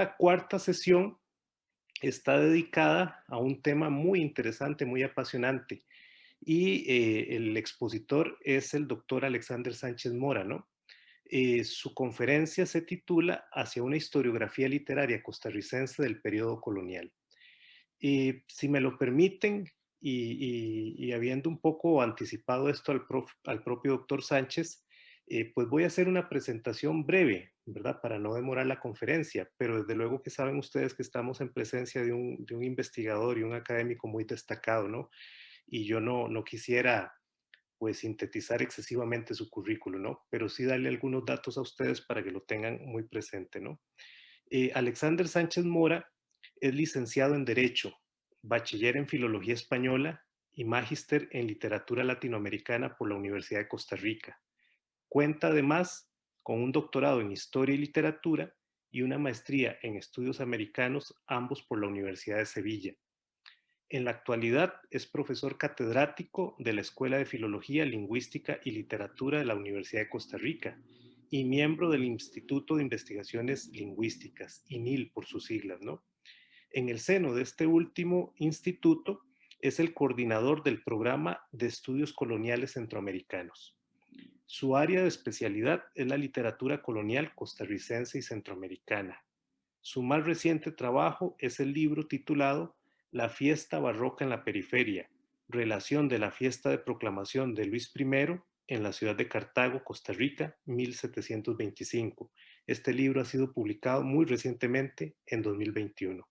Esta cuarta sesión está dedicada a un tema muy interesante, muy apasionante, y el expositor es el doctor Alexander Sánchez Mora, ¿no? Su conferencia se titula Hacia una historiografía literaria costarricense del periodo colonial. Si me lo permiten, y habiendo un poco anticipado esto al propio doctor Sánchez, pues voy a hacer una presentación breve, ¿verdad? Para no demorar la conferencia, pero desde luego que saben ustedes que estamos en presencia de un investigador y un académico muy destacado, ¿no? Y yo no quisiera, pues, sintetizar excesivamente su currículo, ¿no? Pero sí darle algunos datos a ustedes para que lo tengan muy presente, ¿no? Alexander Sánchez Mora es licenciado en Derecho, bachiller en Filología Española y magíster en Literatura Latinoamericana por la Universidad de Costa Rica. Cuenta además con un doctorado en Historia y Literatura y una maestría en Estudios Americanos, ambos por la Universidad de Sevilla. En la actualidad es profesor catedrático de la Escuela de Filología, Lingüística y Literatura de la Universidad de Costa Rica y miembro del Instituto de Investigaciones Lingüísticas, INIL por sus siglas, ¿no? En el seno de este último instituto es el coordinador del programa de estudios coloniales centroamericanos. Su área de especialidad es la literatura colonial costarricense y centroamericana. Su más reciente trabajo es el libro titulado La fiesta barroca en la periferia, relación de la fiesta de proclamación de Luis I en la ciudad de Cartago, Costa Rica, 1725. Este libro ha sido publicado muy recientemente en 2021.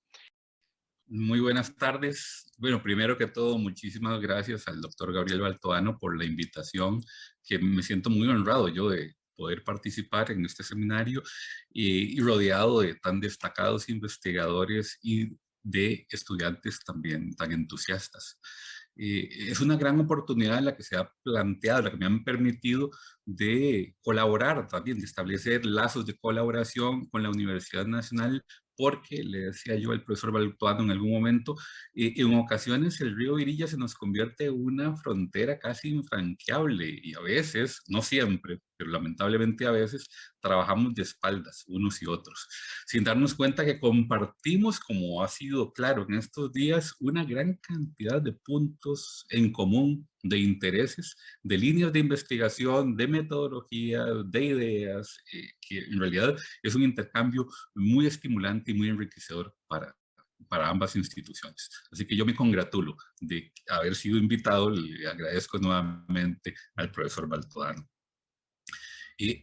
Muy buenas tardes. Bueno, primero que todo, muchísimas gracias al doctor Gabriel Baltoano por la invitación, que me siento muy honrado yo de poder participar en este seminario y rodeado de tan destacados investigadores y de estudiantes también tan entusiastas. Es una gran oportunidad la que se ha planteado, la que me han permitido de colaborar también, de establecer lazos de colaboración con la Universidad Nacional, porque le decía yo al profesor Baltuano en algún momento, en ocasiones el río Virilla se nos convierte en una frontera casi infranqueable y a veces, no siempre, pero lamentablemente a veces, trabajamos de espaldas unos y otros, sin darnos cuenta que compartimos, como ha sido claro en estos días, una gran cantidad de puntos en común, de intereses, de líneas de investigación, de metodología, de ideas, que en realidad es un intercambio muy estimulante y muy enriquecedor para ambas instituciones. Así que yo me congratulo de haber sido invitado, le agradezco nuevamente al profesor Baltodano.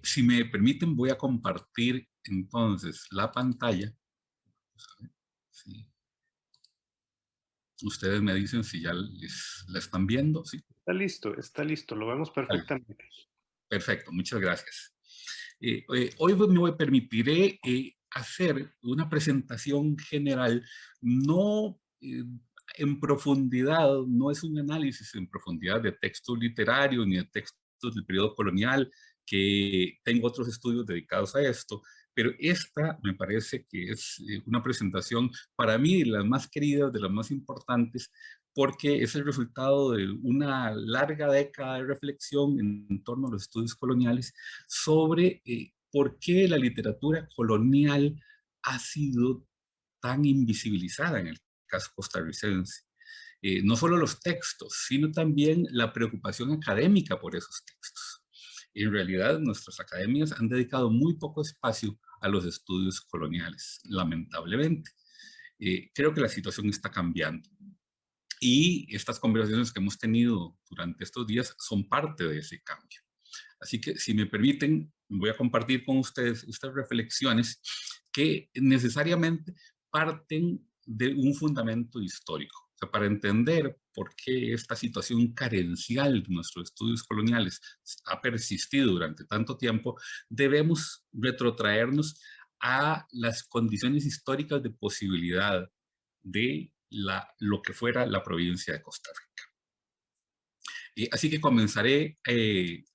Si me permiten, voy a compartir entonces la pantalla. Sí. Ustedes me dicen si ya la están viendo, ¿sí? Está listo, lo vemos perfectamente. Perfecto, muchas gracias. Hoy me permitiré hacer una presentación general, no en profundidad, no es un análisis en profundidad de textos literarios ni de textos del periodo colonial, que tengo otros estudios dedicados a esto, pero esta me parece que es una presentación para mí de las más queridas, de las más importantes, porque es el resultado de una larga década de reflexión en torno a los estudios coloniales sobre por qué la literatura colonial ha sido tan invisibilizada en el caso costarricense. No solo los textos, sino también la preocupación académica por esos textos. En realidad, nuestras academias han dedicado muy poco espacio a los estudios coloniales, lamentablemente. Creo que la situación está cambiando. Y estas conversaciones que hemos tenido durante estos días son parte de ese cambio. Así que, si me permiten, voy a compartir con ustedes estas reflexiones que necesariamente parten de un fundamento histórico. O sea, para entender por qué esta situación carencial de nuestros estudios coloniales ha persistido durante tanto tiempo, debemos retrotraernos a las condiciones históricas de posibilidad de lo que fuera la provincia de Costa Rica. Así que comenzaré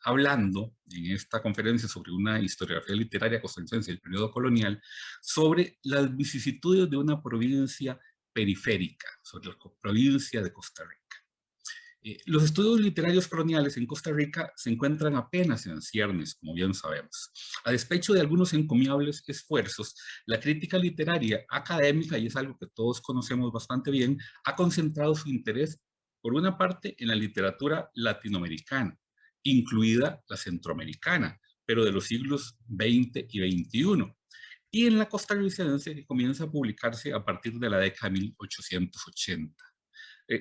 hablando en esta conferencia sobre una historiografía literaria costarricense del periodo colonial, sobre las vicisitudes de una provincia periférica, sobre la provincia de Costa Rica. Los estudios literarios coloniales en Costa Rica se encuentran apenas en ciernes, como bien sabemos. A despecho de algunos encomiables esfuerzos, la crítica literaria académica, y es algo que todos conocemos bastante bien, ha concentrado su interés, por una parte, en la literatura latinoamericana, incluida la centroamericana, pero de los siglos XX y XXI, y en la costarricense, que comienza a publicarse a partir de la década de 1880.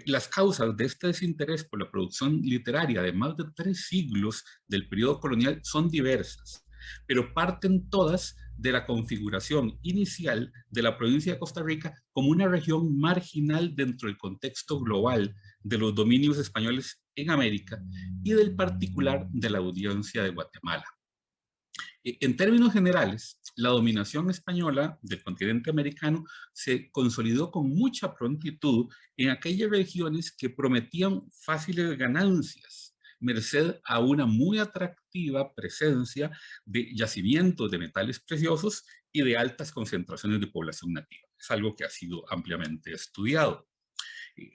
Las causas de este desinterés por la producción literaria de más de 3 siglos del periodo colonial son diversas, pero parten todas de la configuración inicial de la provincia de Costa Rica como una región marginal dentro del contexto global de los dominios españoles en América y del particular de la audiencia de Guatemala. En términos generales, la dominación española del continente americano se consolidó con mucha prontitud en aquellas regiones que prometían fáciles ganancias, merced a una muy atractiva presencia de yacimientos de metales preciosos y de altas concentraciones de población nativa. Es algo que ha sido ampliamente estudiado.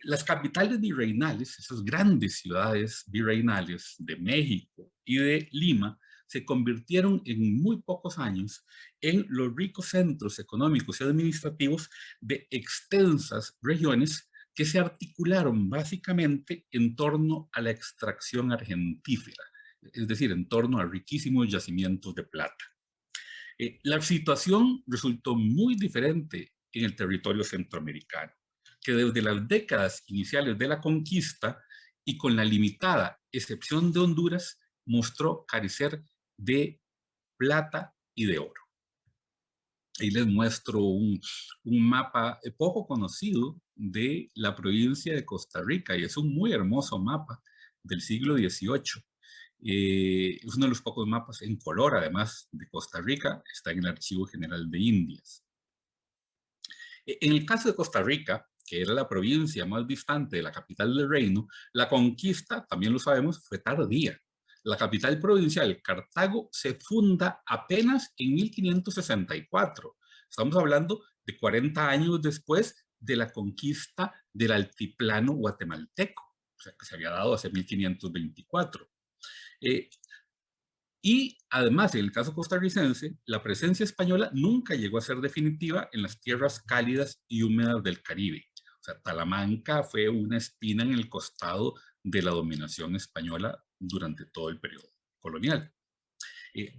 Las capitales virreinales, esas grandes ciudades virreinales de México y de Lima, se convirtieron en muy pocos años en los ricos centros económicos y administrativos de extensas regiones que se articularon básicamente en torno a la extracción argentífera, es decir, en torno a riquísimos yacimientos de plata. La situación resultó muy diferente en el territorio centroamericano, que desde las décadas iniciales de la conquista y con la limitada excepción de Honduras, mostró carecer de plata y de oro. Ahí les muestro un mapa poco conocido de la provincia de Costa Rica, y es un muy hermoso mapa del siglo XVIII. Es uno de los pocos mapas en color, además, de Costa Rica, está en el Archivo General de Indias. En el caso de Costa Rica, que era la provincia más distante de la capital del reino, la conquista, también lo sabemos, fue tardía. La capital provincial, Cartago, se funda apenas en 1564. Estamos hablando de 40 años después de la conquista del altiplano guatemalteco, o sea, que se había dado hace 1524. Y además, en el caso costarricense, la presencia española nunca llegó a ser definitiva en las tierras cálidas y húmedas del Caribe. O sea, Talamanca fue una espina en el costado de la dominación española durante todo el periodo colonial.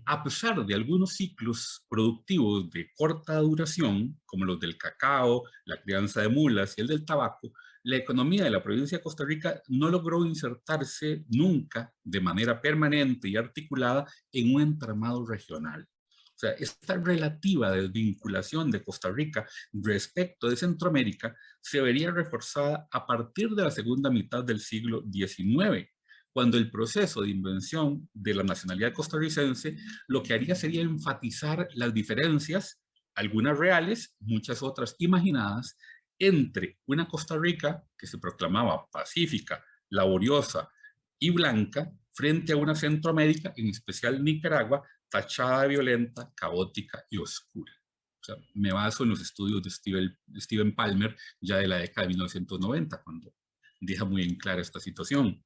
A pesar de algunos ciclos productivos de corta duración, como los del cacao, la crianza de mulas y el del tabaco, la economía de la provincia de Costa Rica no logró insertarse nunca de manera permanente y articulada en un entramado regional. O sea, esta relativa desvinculación de Costa Rica respecto de Centroamérica se vería reforzada a partir de la segunda mitad del siglo XIX, cuando el proceso de invención de la nacionalidad costarricense lo que haría sería enfatizar las diferencias, algunas reales, muchas otras imaginadas, entre una Costa Rica que se proclamaba pacífica, laboriosa y blanca, frente a una Centroamérica, en especial Nicaragua, tachada de violenta, caótica y oscura. O sea, me baso en los estudios de Steven Palmer, ya de la década de 1990, cuando deja muy en clara esta situación.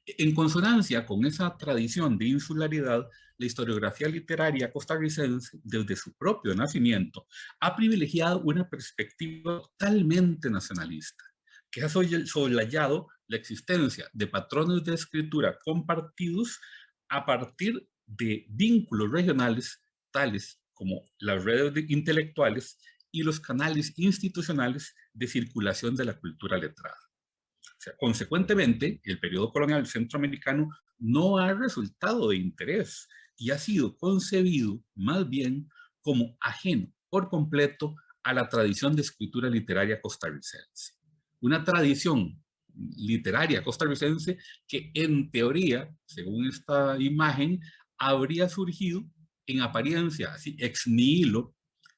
En consonancia con esa tradición de insularidad, la historiografía literaria costarricense, desde su propio nacimiento, ha privilegiado una perspectiva totalmente nacionalista, que ha soslayado la existencia de patrones de escritura compartidos a partir de vínculos regionales tales como las redes intelectuales y los canales institucionales de circulación de la cultura letrada. O sea, consecuentemente, el periodo colonial centroamericano no ha resultado de interés y ha sido concebido más bien como ajeno por completo a la tradición de escritura literaria costarricense. Una tradición literaria costarricense que en teoría, según esta imagen, habría surgido en apariencia, así ex nihilo,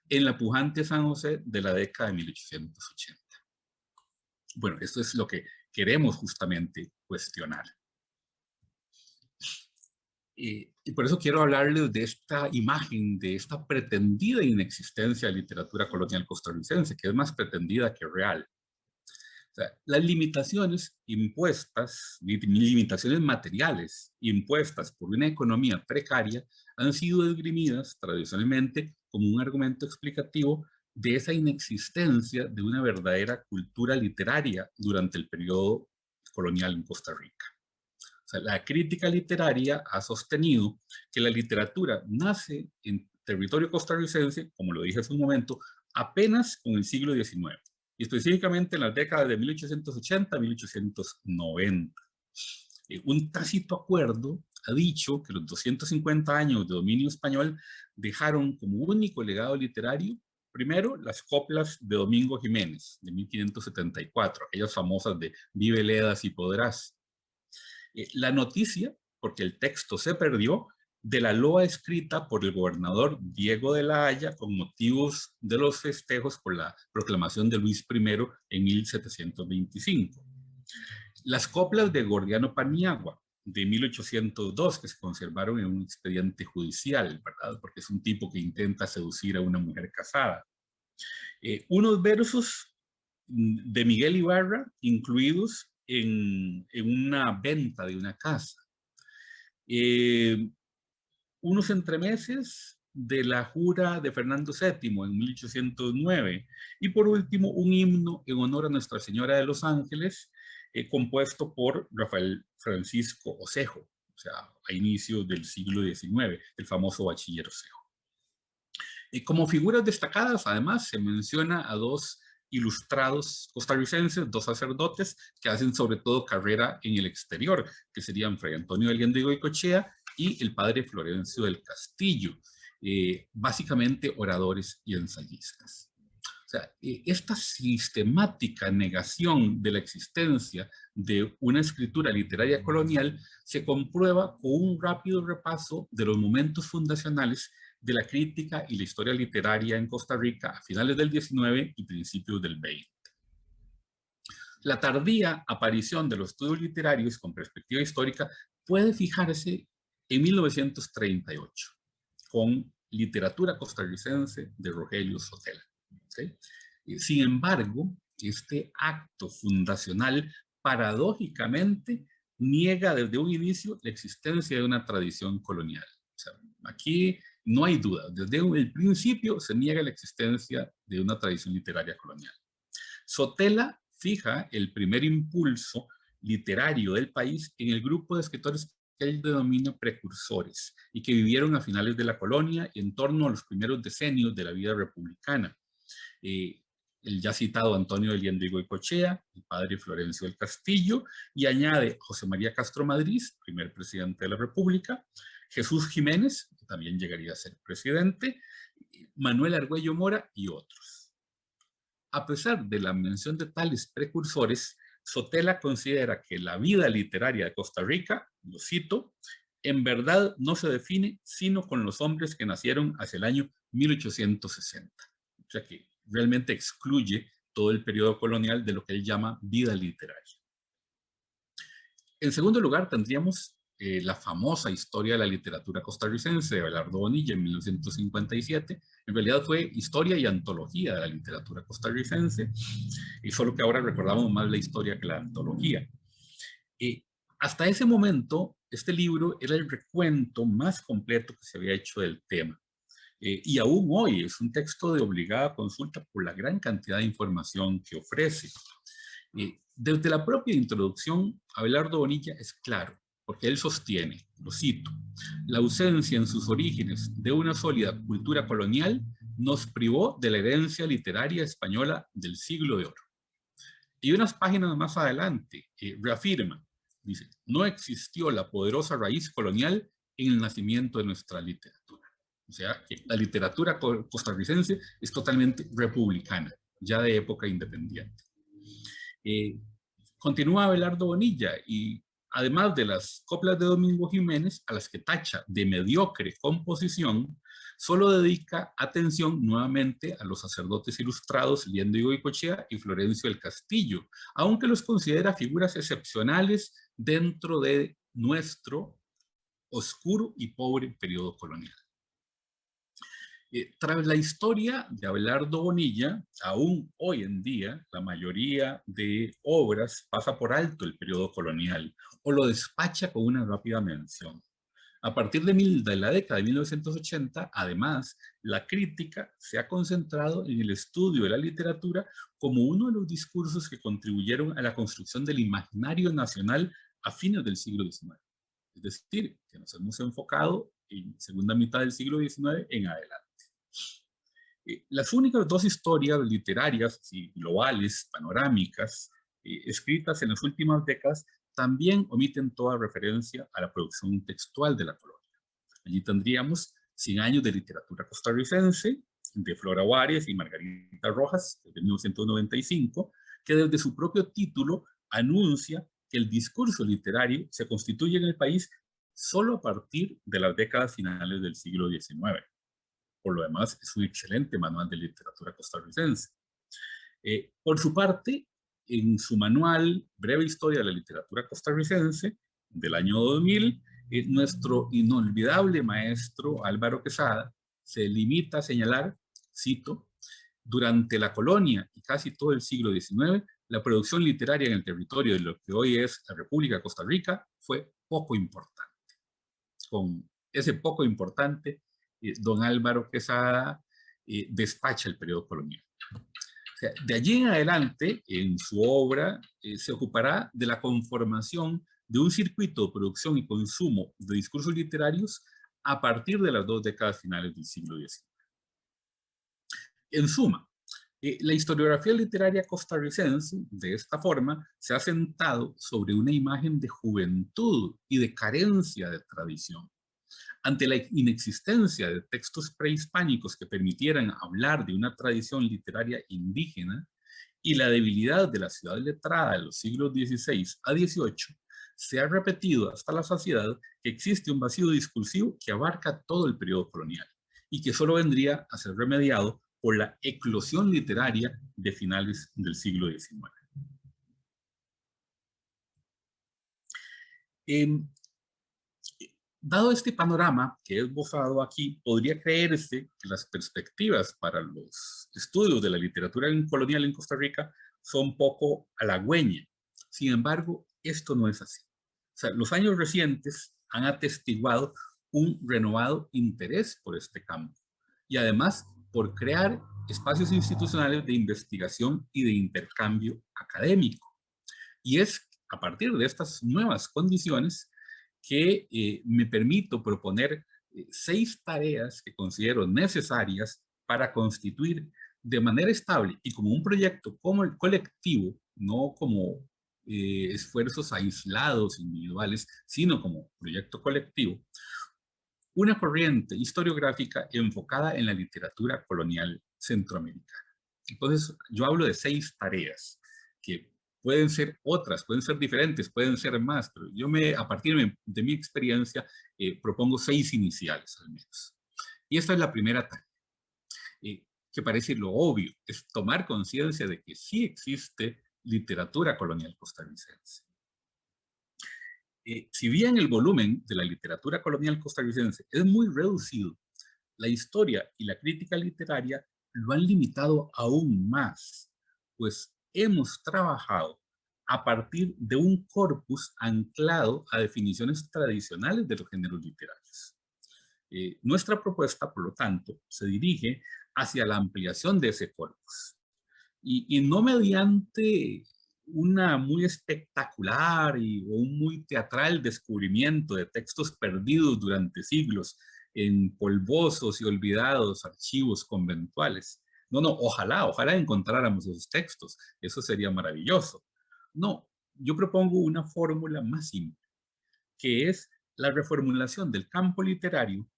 en la pujante San José de la década de 1880. Bueno, esto es lo que queremos justamente cuestionar. Y por eso quiero hablarles de esta imagen, de esta pretendida inexistencia de literatura colonial costarricense, que es más pretendida que real. O Sea, las limitaciones impuestas, limitaciones materiales impuestas por una economía precaria han sido esgrimidas tradicionalmente como un argumento explicativo de esa inexistencia de una verdadera cultura literaria durante el periodo colonial en Costa Rica. O sea, la crítica literaria ha sostenido que la literatura nace en territorio costarricense, como lo dije hace un momento, apenas con el siglo XIX, y específicamente en las décadas de 1880 a 1890. Un tácito acuerdo ha dicho que los 250 años de dominio español dejaron como único legado literario, primero, las coplas de Domingo Jiménez, de 1574, aquellas famosas de Vive Ledas y Podrás. La noticia, porque el texto se perdió, de la loa escrita por el gobernador Diego de la Haya con motivos de los festejos por la proclamación de Luis I en 1725. Las coplas de Gordiano Paniagua de 1802, que se conservaron en un expediente judicial, ¿verdad? Porque es un tipo que intenta seducir a una mujer casada. Unos versos de Miguel Ibarra incluidos en una venta de una casa. Unos entremeses de la jura de Fernando VII en 1809, y por último un himno en honor a Nuestra Señora de los Ángeles, compuesto por Rafael Francisco Osejo, o sea, a inicios del siglo XIX, el famoso bachiller Osejo. Como figuras destacadas, además, se menciona a dos ilustrados costarricenses, dos sacerdotes que hacen sobre todo carrera en el exterior, que serían Fray Antonio del Guindo y Goicoechea y el padre Florencio del Castillo, básicamente oradores y ensayistas. O sea, esta sistemática negación de la existencia de una escritura literaria colonial se comprueba con un rápido repaso de los momentos fundacionales de la crítica y la historia literaria en Costa Rica a finales del XIX y principios del XX. La tardía aparición de los estudios literarios con perspectiva histórica puede fijarse en 1938, con Literatura costarricense de Rogelio Sotela. ¿Sí? Sin embargo, este acto fundacional paradójicamente niega desde un inicio la existencia de una tradición colonial. O sea, aquí no hay duda, desde el principio se niega la existencia de una tradición literaria colonial. Sotela fija el primer impulso literario del país en el grupo de escritores que él denomina precursores y que vivieron a finales de la colonia y en torno a los primeros decenios de la vida republicana. El ya citado Antonio del Guindo y Goicoechea, el padre Florencio del Castillo, y añade José María Castro Madrid, primer presidente de la República, Jesús Jiménez, que también llegaría a ser presidente, Manuel Argüello Mora y otros. A pesar de la mención de tales precursores, Sotela considera que la vida literaria de Costa Rica, lo cito, en verdad no se define sino con los hombres que nacieron hacia el año 1860. O sea que realmente excluye todo el periodo colonial de lo que él llama vida literaria. En segundo lugar, tendríamos la famosa historia de la literatura costarricense de Abelardo Bonilla en 1957. En realidad fue historia y antología de la literatura costarricense, y solo que ahora recordamos más la historia que la antología. Hasta ese momento, este libro era el recuento más completo que se había hecho del tema. Y aún hoy es un texto de obligada consulta por la gran cantidad de información que ofrece. Desde la propia introducción, Abelardo Bonilla es claro, porque él sostiene, lo cito, la ausencia en sus orígenes de una sólida cultura colonial nos privó de la herencia literaria española del siglo de oro. Y unas páginas más adelante reafirma, dice, no existió la poderosa raíz colonial en el nacimiento de nuestra literatura. O sea, que la literatura costarricense es totalmente republicana, ya de época independiente. Continúa Abelardo Bonilla y además de las coplas de Domingo Jiménez, a las que tacha de mediocre composición, solo dedica atención nuevamente a los sacerdotes ilustrados Guindo y Goicoechea y Florencio del Castillo, aunque los considera figuras excepcionales dentro de nuestro oscuro y pobre periodo colonial. Tras la historia de Abelardo Bonilla, aún hoy en día la mayoría de obras pasa por alto el periodo colonial o lo despacha con una rápida mención. A partir de la década de 1980, además, la crítica se ha concentrado en el estudio de la literatura como uno de los discursos que contribuyeron a la construcción del imaginario nacional a fines del siglo XIX. Es decir, que nos hemos enfocado en segunda mitad del siglo XIX en adelante. Las únicas dos historias literarias y globales, panorámicas, escritas en las últimas décadas, también omiten toda referencia a la producción textual de la colonia. Allí tendríamos 100 años de literatura costarricense, de Flora Juárez y Margarita Rojas, de 1995, que desde su propio título anuncia que el discurso literario se constituye en el país solo a partir de las décadas finales del siglo XIX. Por lo demás, es un excelente manual de literatura costarricense. Por su parte, en su manual Breve Historia de la Literatura Costarricense, del año 2000, nuestro inolvidable maestro Álvaro Quesada se limita a señalar, cito, durante la colonia y casi todo el siglo XIX, la producción literaria en el territorio de lo que hoy es la República de Costa Rica fue poco importante. Con ese poco importante, don Álvaro Quesada despacha el periodo colonial. O sea, de allí en adelante, en su obra, se ocupará de la conformación de un circuito de producción y consumo de discursos literarios a partir de las dos décadas finales del siglo XIX. En suma, la historiografía literaria costarricense, de esta forma, se ha sentado sobre una imagen de juventud y de carencia de tradición. Ante la inexistencia de textos prehispánicos que permitieran hablar de una tradición literaria indígena y la debilidad de la ciudad letrada de los siglos XVI a XVIII, se ha repetido hasta la saciedad que existe un vacío discursivo que abarca todo el periodo colonial y que solo vendría a ser remediado por la eclosión literaria de finales del siglo XIX. Dado este panorama que he esbozado aquí, podría creerse que las perspectivas para los estudios de la literatura colonial en Costa Rica son poco halagüeñas. Sin embargo, esto no es así. O sea, los años recientes han atestiguado un renovado interés por este campo y además por crear espacios institucionales de investigación y de intercambio académico. Y es a partir de estas nuevas condiciones que me permito proponer 6 tareas que considero necesarias para constituir de manera estable y como un proyecto como el colectivo, no como esfuerzos aislados, individuales, sino como proyecto colectivo, una corriente historiográfica enfocada en la literatura colonial centroamericana. Entonces, yo hablo de 6 tareas que pueden ser otras, pueden ser diferentes, pueden ser más, pero yo a partir de mi experiencia propongo 6 iniciales al menos. Y esta es la primera tarea, que parece lo obvio, es tomar conciencia de que sí existe literatura colonial costarricense. Si bien el volumen de la literatura colonial costarricense es muy reducido, la historia y la crítica literaria lo han limitado aún más, pues hemos trabajado a partir de un corpus anclado a definiciones tradicionales de los géneros literarios. Nuestra propuesta, por lo tanto, se dirige hacia la ampliación de ese corpus y no mediante una muy espectacular o un muy teatral descubrimiento de textos perdidos durante siglos en polvosos y olvidados archivos conventuales. No, ojalá encontráramos esos textos, eso sería maravilloso. No, yo propongo una fórmula más simple, que es la reformulación del campo literario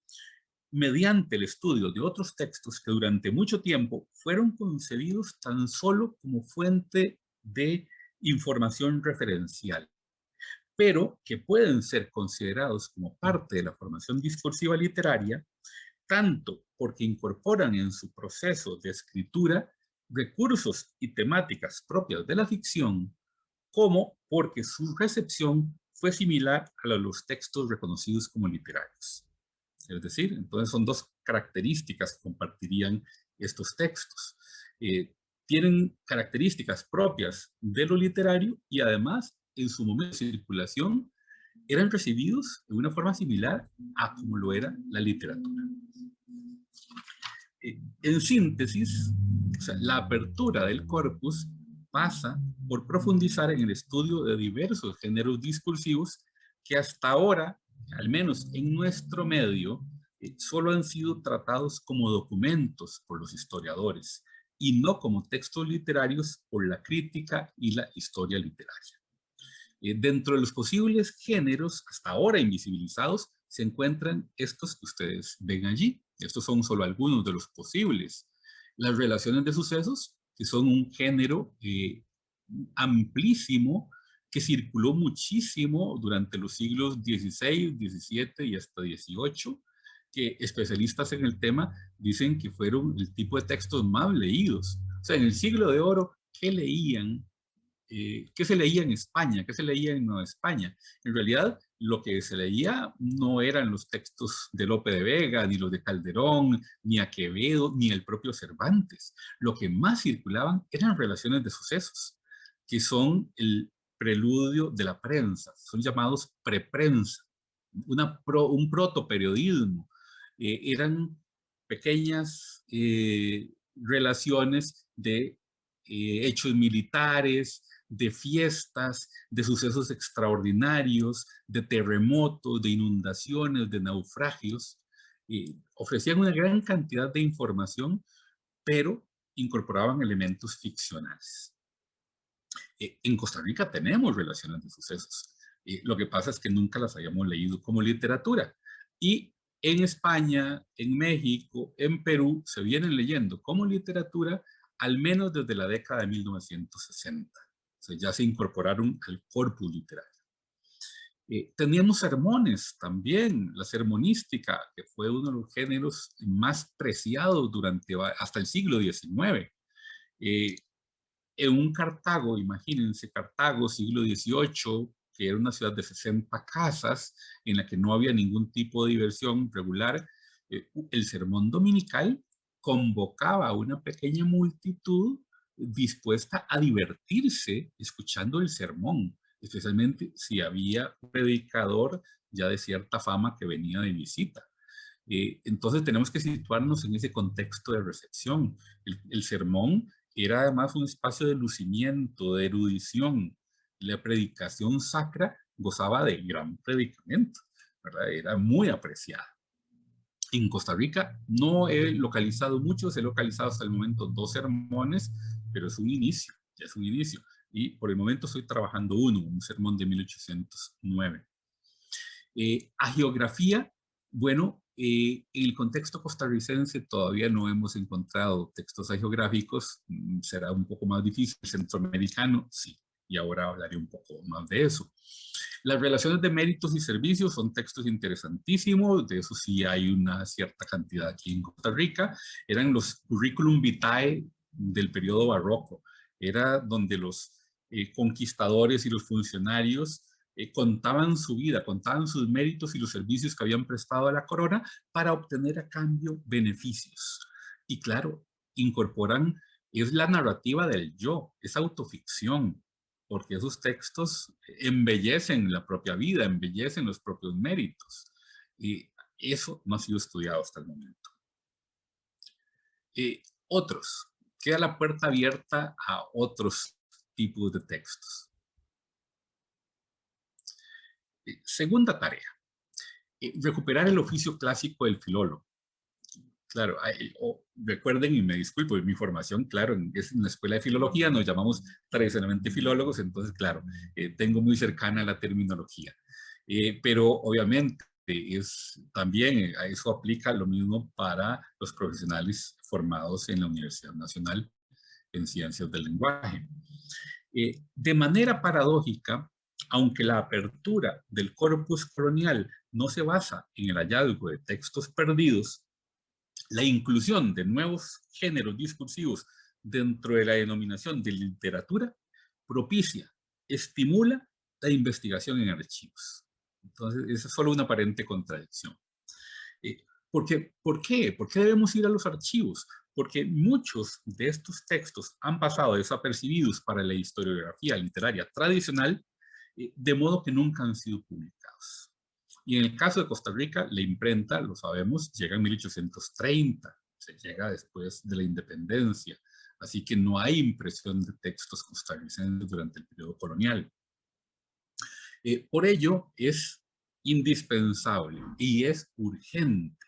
mediante el estudio de otros textos que durante mucho tiempo fueron concebidos tan solo como fuente de información referencial, pero que pueden ser considerados como parte de la formación discursiva literaria, tanto porque incorporan en su proceso de escritura recursos y temáticas propias de la ficción, como porque su recepción fue similar a la de los textos reconocidos como literarios. Es decir, entonces son dos características que compartirían estos textos. Tienen características propias de lo literario y además, en su momento de circulación, eran recibidos de una forma similar a como lo era la literatura. En síntesis, o sea, la apertura del corpus pasa por profundizar en el estudio de diversos géneros discursivos que hasta ahora, al menos en nuestro medio, solo han sido tratados como documentos por los historiadores y no como textos literarios por la crítica y la historia literaria. Dentro de los posibles géneros hasta ahora invisibilizados se encuentran estos que ustedes ven allí. Estos son solo algunos de los posibles. Las relaciones de sucesos, que son un género amplísimo que circuló muchísimo durante los siglos XVI, XVII y hasta XVIII, que especialistas en el tema dicen que fueron el tipo de textos más leídos. O sea, en el siglo de oro, ¿qué leían? ¿Qué se leía en España? ¿Qué se leía en Nueva España? En realidad, lo que se leía no eran los textos de Lope de Vega, ni los de Calderón, ni a Quevedo, ni el propio Cervantes. Lo que más circulaban eran relaciones de sucesos, que son el preludio de la prensa, son llamados preprensa, un protoperiodismo. Eran pequeñas relaciones de hechos militares, de fiestas, de sucesos extraordinarios, de terremotos, de inundaciones, de naufragios. Ofrecían una gran cantidad de información, pero incorporaban elementos ficcionales. En Costa Rica tenemos relaciones de sucesos. Lo que pasa es que nunca las habíamos leído como literatura. Y en España, en México, en Perú, se vienen leyendo como literatura al menos desde la década de 1960. O sea, ya se incorporaron al corpus literario. Teníamos sermones también, la sermonística, que fue uno de los géneros más preciados hasta el siglo XIX. En un Cartago, imagínense, Cartago, siglo XVIII, que era una ciudad de 60 casas, en la que no había ningún tipo de diversión regular, el sermón dominical convocaba a una pequeña multitud dispuesta a divertirse escuchando el sermón, especialmente si había un predicador ya de cierta fama que venía de visita. Entonces tenemos que situarnos en ese contexto de recepción. El sermón era además un espacio de lucimiento, de erudición. La predicación sacra gozaba de gran predicamento, ¿verdad? Era muy apreciada. En Costa Rica no he localizado muchos, he localizado hasta el momento 2 sermones, pero es un inicio, ya es un inicio. Y por el momento estoy trabajando un sermón de 1809. A geografía, bueno, en el contexto costarricense todavía no hemos encontrado textos geográficos, será un poco más difícil. Centroamericano, sí, y ahora hablaré un poco más de eso. Las relaciones de méritos y servicios son textos interesantísimos, de eso sí hay una cierta cantidad aquí en Costa Rica. Eran los curriculum vitae del periodo barroco, era donde los conquistadores y los funcionarios contaban su vida, contaban sus méritos y los servicios que habían prestado a la corona para obtener a cambio beneficios. Y claro, incorporan, es la narrativa del yo, es autoficción, porque esos textos embellecen la propia vida, embellecen los propios méritos. Y eso no ha sido estudiado hasta el momento. Otros, queda la puerta abierta a otros tipos de textos. Segunda tarea, recuperar el oficio clásico del filólogo. Claro, recuerden, y me disculpo, mi formación, claro, es en la escuela de filología, nos llamamos tradicionalmente filólogos, entonces, claro, tengo muy cercana la terminología. Pero obviamente también a eso aplica lo mismo para los profesionales formados en la Universidad Nacional en Ciencias del Lenguaje. De manera paradójica, aunque la apertura del corpus colonial no se basa en el hallazgo de textos perdidos, la inclusión de nuevos géneros discursivos dentro de la denominación de literatura propicia, estimula la investigación en archivos. Entonces, esa es solo una aparente contradicción. ¿Por qué? ¿Por qué debemos ir a los archivos? Porque muchos de estos textos han pasado desapercibidos para la historiografía literaria tradicional, de modo que nunca han sido publicados. Y en el caso de Costa Rica, la imprenta, lo sabemos, llega en 1830, se llega después de la independencia, así que no hay impresión de textos costarricenses durante el periodo colonial. Por ello, es indispensable y es urgente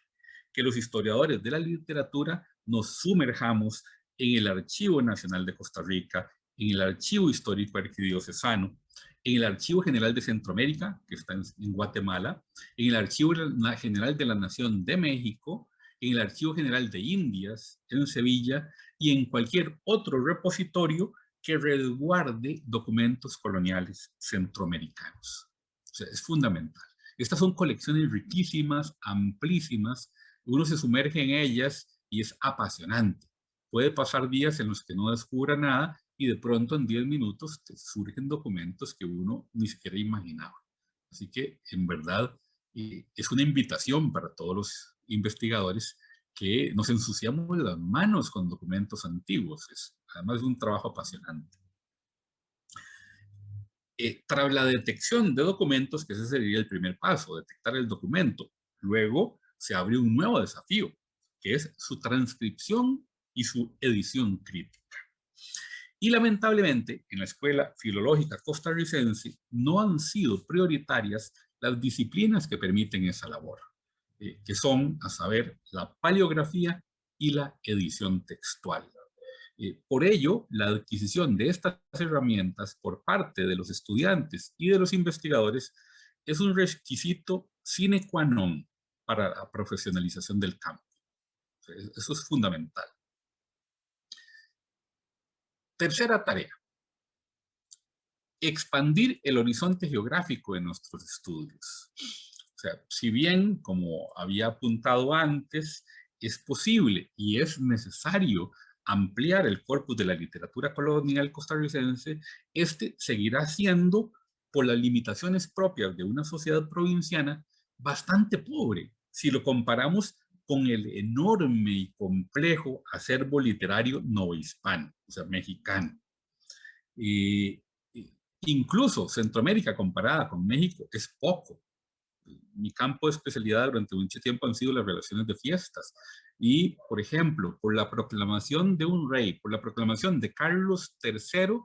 que los historiadores de la literatura nos sumerjamos en el Archivo Nacional de Costa Rica, en el Archivo Histórico Arquidiocesano, en el Archivo General de Centroamérica, que está en Guatemala, en el Archivo General de la Nación de México, en el Archivo General de Indias, en Sevilla, y en cualquier otro repositorio que resguarde documentos coloniales centroamericanos. O sea, es fundamental. Estas son colecciones riquísimas, amplísimas, uno se sumerge en ellas y es apasionante. Puede pasar días en los que no descubra nada y de pronto en 10 minutos te surgen documentos que uno ni siquiera imaginaba. Así que en verdad es una invitación para todos los investigadores que nos ensuciamos las manos con documentos antiguos. Además de un trabajo apasionante. Tras la detección de documentos, que ese sería el primer paso, detectar el documento, luego se abre un nuevo desafío, que es su transcripción y su edición crítica. Y lamentablemente, en la Escuela Filológica Costarricense no han sido prioritarias las disciplinas que permiten esa labor, que son, a saber, la paleografía y la edición textual. Por ello, la adquisición de estas herramientas por parte de los estudiantes y de los investigadores es un requisito sine qua non para la profesionalización del campo. Eso es fundamental. Tercera tarea: expandir el horizonte geográfico de nuestros estudios. O sea, si bien, como había apuntado antes, es posible y es necesario ampliar el corpus de la literatura colonial costarricense, este seguirá siendo, por las limitaciones propias de una sociedad provinciana, bastante pobre si lo comparamos con el enorme y complejo acervo literario novohispano, o sea, mexicano. Y incluso Centroamérica comparada con México es poco. Mi campo de especialidad durante mucho tiempo han sido las relaciones de fiestas. Y, por ejemplo, por la proclamación de un rey, por la proclamación de Carlos III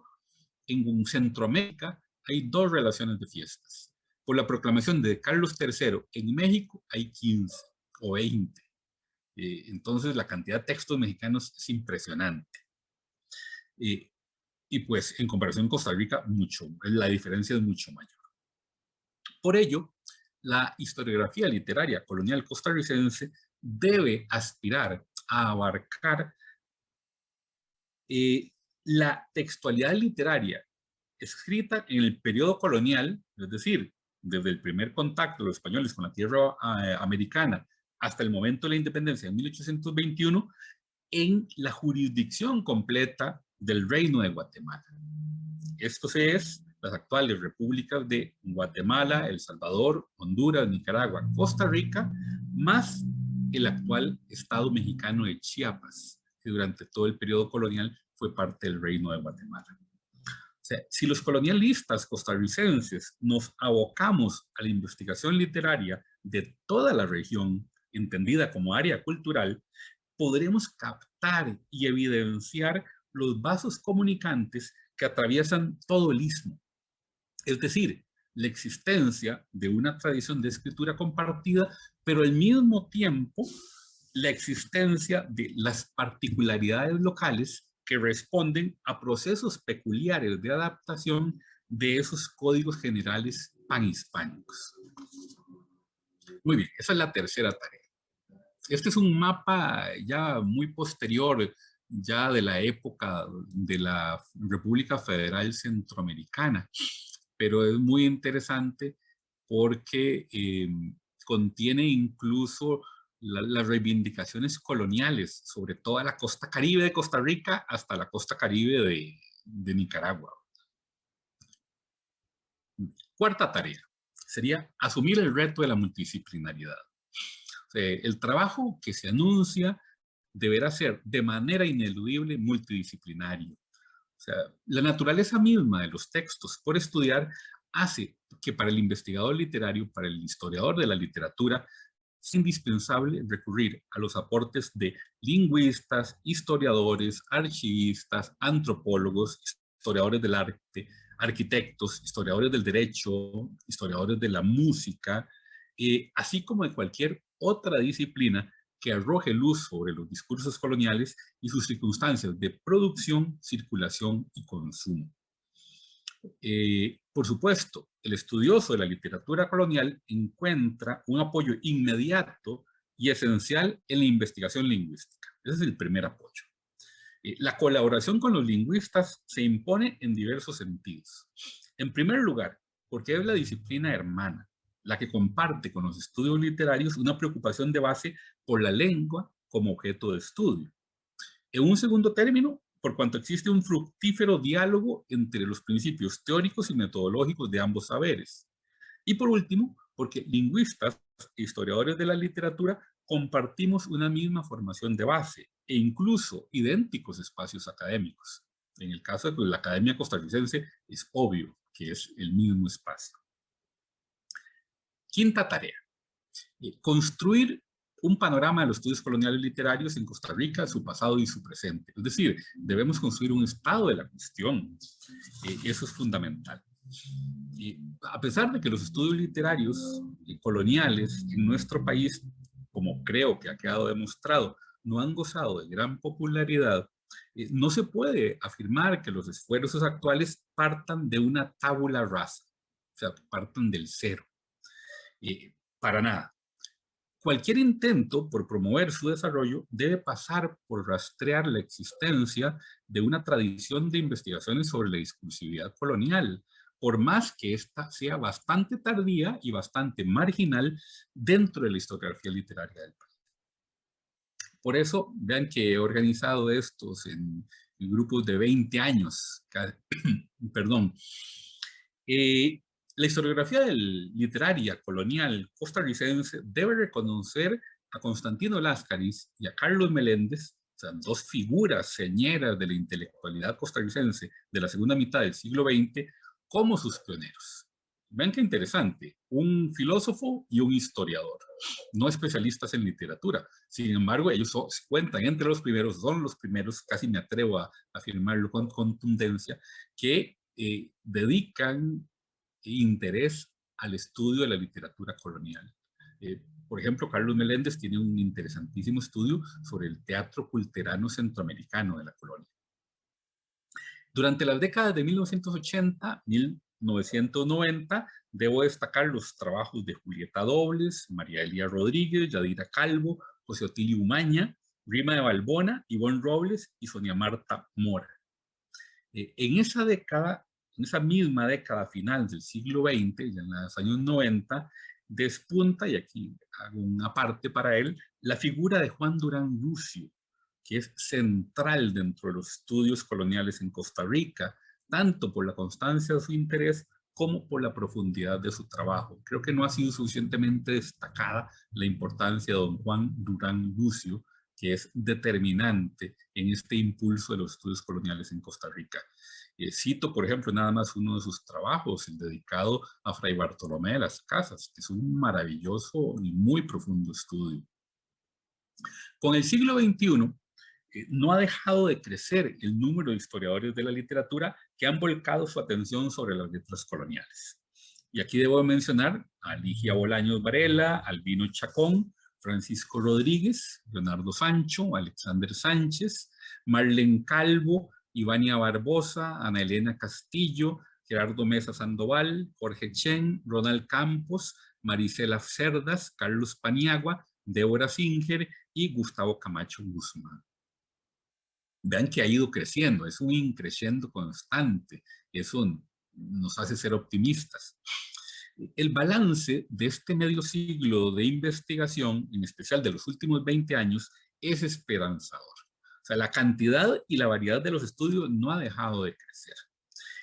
en Centroamérica, hay 2 relaciones de fiestas. Por la proclamación de Carlos III en México, hay 15 o 20. Entonces, la cantidad de textos mexicanos es impresionante. Y pues, en comparación con Costa Rica, la diferencia es mucho mayor. Por ello, la historiografía literaria colonial costarricense debe aspirar a abarcar la textualidad literaria escrita en el periodo colonial, es decir, desde el primer contacto de los españoles con la tierra americana hasta el momento de la independencia en 1821, en la jurisdicción completa del Reino de Guatemala. Esto es las actuales repúblicas de Guatemala, El Salvador, Honduras, Nicaragua, Costa Rica, más el actual Estado mexicano de Chiapas, que durante todo el periodo colonial fue parte del Reino de Guatemala. O sea, si los colonialistas costarricenses nos abocamos a la investigación literaria de toda la región, entendida como área cultural, podremos captar y evidenciar los vasos comunicantes que atraviesan todo el istmo. Es decir, la existencia de una tradición de escritura compartida, pero al mismo tiempo la existencia de las particularidades locales que responden a procesos peculiares de adaptación de esos códigos generales panhispánicos. Muy bien, esa es la tercera tarea. Este es un mapa ya muy posterior, ya de la época de la República Federal Centroamericana, pero es muy interesante porque contiene incluso las reivindicaciones coloniales sobre toda la costa caribe de Costa Rica hasta la costa caribe de Nicaragua. Cuarta tarea sería asumir el reto de la multidisciplinaridad. El trabajo que se anuncia deberá ser de manera ineludible multidisciplinario. O sea, la naturaleza misma de los textos por estudiar hace que para el investigador literario, para el historiador de la literatura, es indispensable recurrir a los aportes de lingüistas, historiadores, archivistas, antropólogos, historiadores del arte, arquitectos, historiadores del derecho, historiadores de la música, así como de cualquier otra disciplina que arroje luz sobre los discursos coloniales y sus circunstancias de producción, circulación y consumo. Por supuesto, el estudioso de la literatura colonial encuentra un apoyo inmediato y esencial en la investigación lingüística. Ese es el primer apoyo. La colaboración con los lingüistas se impone en diversos sentidos. En primer lugar, porque es la disciplina hermana, la que comparte con los estudios literarios una preocupación de base por la lengua como objeto de estudio. En un segundo término, por cuanto existe un fructífero diálogo entre los principios teóricos y metodológicos de ambos saberes. Y por último, porque lingüistas e historiadores de la literatura compartimos una misma formación de base e incluso idénticos espacios académicos. En el caso de la Academia Costarricense es obvio que es el mismo espacio. Quinta tarea. Construir un panorama de los estudios coloniales literarios en Costa Rica, su pasado y su presente. Es decir, debemos construir un estado de la cuestión. Eso es fundamental. A pesar de que los estudios literarios coloniales en nuestro país, como creo que ha quedado demostrado, no han gozado de gran popularidad, no se puede afirmar que los esfuerzos actuales partan de una tabula rasa, o sea, partan del cero. Para nada. Cualquier intento por promover su desarrollo debe pasar por rastrear la existencia de una tradición de investigaciones sobre la discursividad colonial, por más que ésta sea bastante tardía y bastante marginal dentro de la historiografía literaria del país. Por eso, vean que he organizado estos en grupos de 20 años, perdón. La historiografía literaria colonial costarricense debe reconocer a Constantino Láscaris y a Carlos Meléndez, o sea, dos figuras señeras de la intelectualidad costarricense de la segunda mitad del siglo XX, como sus pioneros. Vean qué interesante, un filósofo y un historiador, no especialistas en literatura. Sin embargo, ellos se cuentan entre los primeros, son los primeros, casi me atrevo a afirmarlo con contundencia, que dedican interés al estudio de la literatura colonial. Por ejemplo, Carlos Meléndez tiene un interesantísimo estudio sobre el teatro culterano centroamericano de la colonia. Durante las décadas de 1980, 1990, debo destacar los trabajos de Julieta Dobles, María Elia Rodríguez, Yadira Calvo, José Otilio Umaña, Rima de Balbona, Ivonne Robles y Sonia Marta Mora. En esa década, en esa misma década final del siglo XX, ya en los años 90, despunta, y aquí hago una parte para él, la figura de Juan Durán Lucio, que es central dentro de los estudios coloniales en Costa Rica, tanto por la constancia de su interés como por la profundidad de su trabajo. Creo que no ha sido suficientemente destacada la importancia de don Juan Durán Lucio, que es determinante en este impulso de los estudios coloniales en Costa Rica. Cito, por ejemplo, nada más uno de sus trabajos, el dedicado a Fray Bartolomé de las Casas, que es un maravilloso y muy profundo estudio. Con el siglo XXI, no ha dejado de crecer el número de historiadores de la literatura que han volcado su atención sobre las letras coloniales. Y aquí debo mencionar a Ligia Bolaños Varela, Albino Chacón, Francisco Rodríguez, Leonardo Sancho, Alexander Sánchez, Marlene Calvo, Ivania Barbosa, Ana Elena Castillo, Gerardo Mesa Sandoval, Jorge Chen, Ronald Campos, Marisela Cerdas, Carlos Paniagua, Débora Singer y Gustavo Camacho Guzmán. Vean que ha ido creciendo, es un increciendo constante, eso nos hace ser optimistas. El balance de este medio siglo de investigación, en especial de los últimos 20 años, es esperanzador. O sea, la cantidad y la variedad de los estudios no ha dejado de crecer.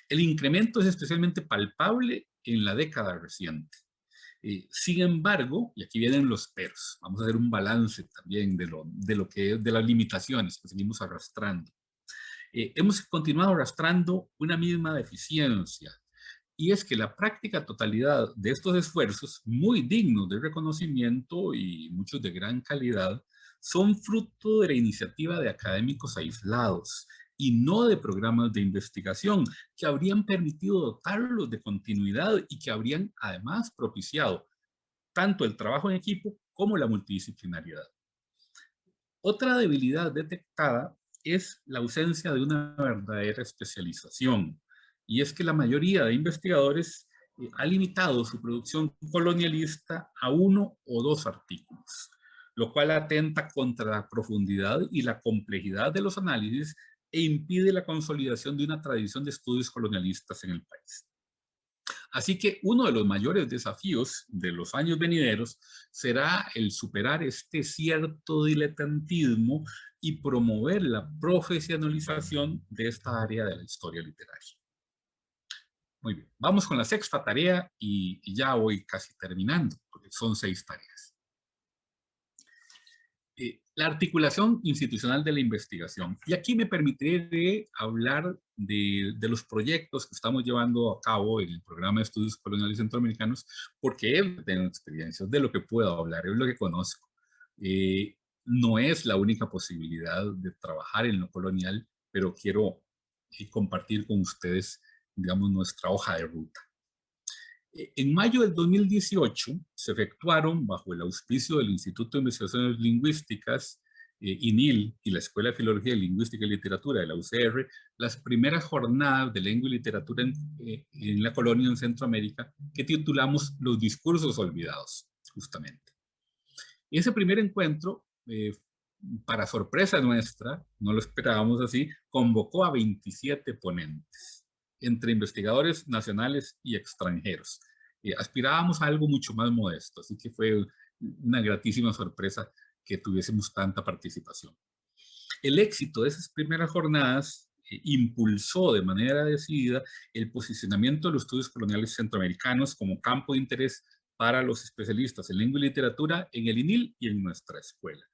El incremento es especialmente palpable en la década reciente. Sin embargo, y aquí vienen los peros, vamos a hacer un balance también de las limitaciones que seguimos arrastrando. Hemos continuado arrastrando una misma deficiencia, y es que la práctica totalidad de estos esfuerzos, muy dignos de reconocimiento y muchos de gran calidad, son fruto de la iniciativa de académicos aislados y no de programas de investigación que habrían permitido dotarlos de continuidad y que habrían además propiciado tanto el trabajo en equipo como la multidisciplinariedad. Otra debilidad detectada es la ausencia de una verdadera especialización, y es que la mayoría de investigadores ha limitado su producción colonialista a 1 o 2 artículos, lo cual atenta contra la profundidad y la complejidad de los análisis e impide la consolidación de una tradición de estudios colonialistas en el país. Así que uno de los mayores desafíos de los años venideros será el superar este cierto diletantismo y promover la profesionalización de esta área de la historia literaria. Muy bien, vamos con la sexta tarea y ya voy casi terminando, porque son 6 tareas. La articulación institucional de la investigación. Y aquí me permitiré hablar de los proyectos que estamos llevando a cabo en el programa de estudios coloniales centroamericanos, porque tengo experiencias de lo que puedo hablar, es lo que conozco. No es la única posibilidad de trabajar en lo colonial, pero quiero compartir con ustedes, digamos, nuestra hoja de ruta. En mayo del 2018 se efectuaron, bajo el auspicio del Instituto de Investigaciones Lingüísticas, INIL, y la Escuela de Filología, Lingüística y Literatura de la UCR, las primeras jornadas de lengua y literatura en la colonia en Centroamérica, que titulamos Los discursos olvidados, justamente. Ese primer encuentro, para sorpresa nuestra, no lo esperábamos así, convocó a 27 ponentes, entre investigadores nacionales y extranjeros. Aspirábamos a algo mucho más modesto, así que fue una gratísima sorpresa que tuviésemos tanta participación. El éxito de esas primeras jornadas impulsó de manera decidida el posicionamiento de los estudios coloniales centroamericanos como campo de interés para los especialistas en lengua y literatura en el INIL y en nuestra escuela.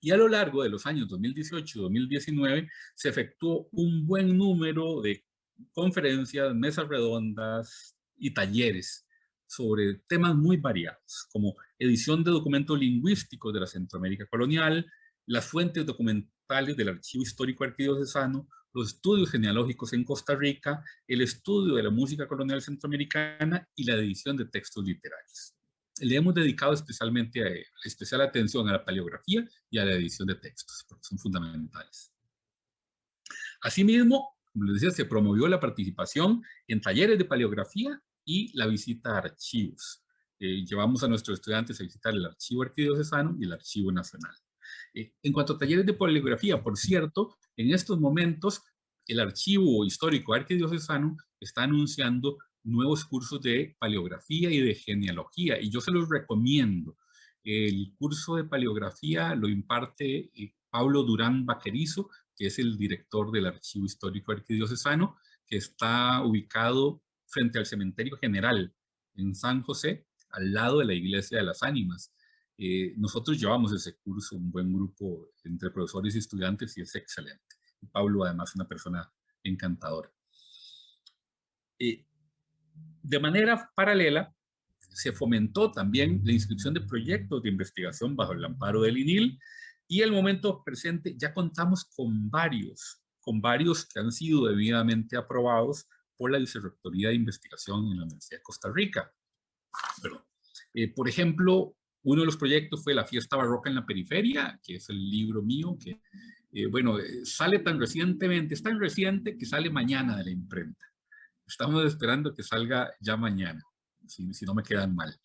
Y a lo largo de los años 2018 y 2019 se efectuó un buen número de conferencias, mesas redondas y talleres sobre temas muy variados, como edición de documentos lingüísticos de la Centroamérica colonial, las fuentes documentales del Archivo Histórico Arquidiocesano, los estudios genealógicos en Costa Rica, el estudio de la música colonial centroamericana y la edición de textos literarios. Le hemos dedicado especial atención a la paleografía y a la edición de textos, porque son fundamentales. Asimismo, como les decía, se promovió la participación en talleres de paleografía y la visita a archivos. Llevamos a nuestros estudiantes a visitar el Archivo Arquidiocesano y el Archivo Nacional. En cuanto a talleres de paleografía, por cierto, en estos momentos el Archivo Histórico Arquidiocesano está anunciando nuevos cursos de paleografía y de genealogía, y yo se los recomiendo. El curso de paleografía lo imparte Pablo Durán Vaquerizo, que es el director del Archivo Histórico Arquidiocesano, que está ubicado frente al Cementerio General en San José, al lado de la Iglesia de las Ánimas. Nosotros llevamos ese curso, un buen grupo entre profesores y estudiantes, y es excelente. Y Pablo, además, una persona encantadora. De manera paralela, se fomentó también la inscripción de proyectos de investigación bajo el amparo del INIL, y en el momento presente ya contamos con varios que han sido debidamente aprobados por la Vicerrectoría de Investigación en la Universidad de Costa Rica. Por ejemplo, uno de los proyectos fue La Fiesta Barroca en la Periferia, que es el libro mío que, sale tan recientemente, es tan reciente que sale mañana de la imprenta. Estamos esperando que salga ya mañana, si no me quedan mal.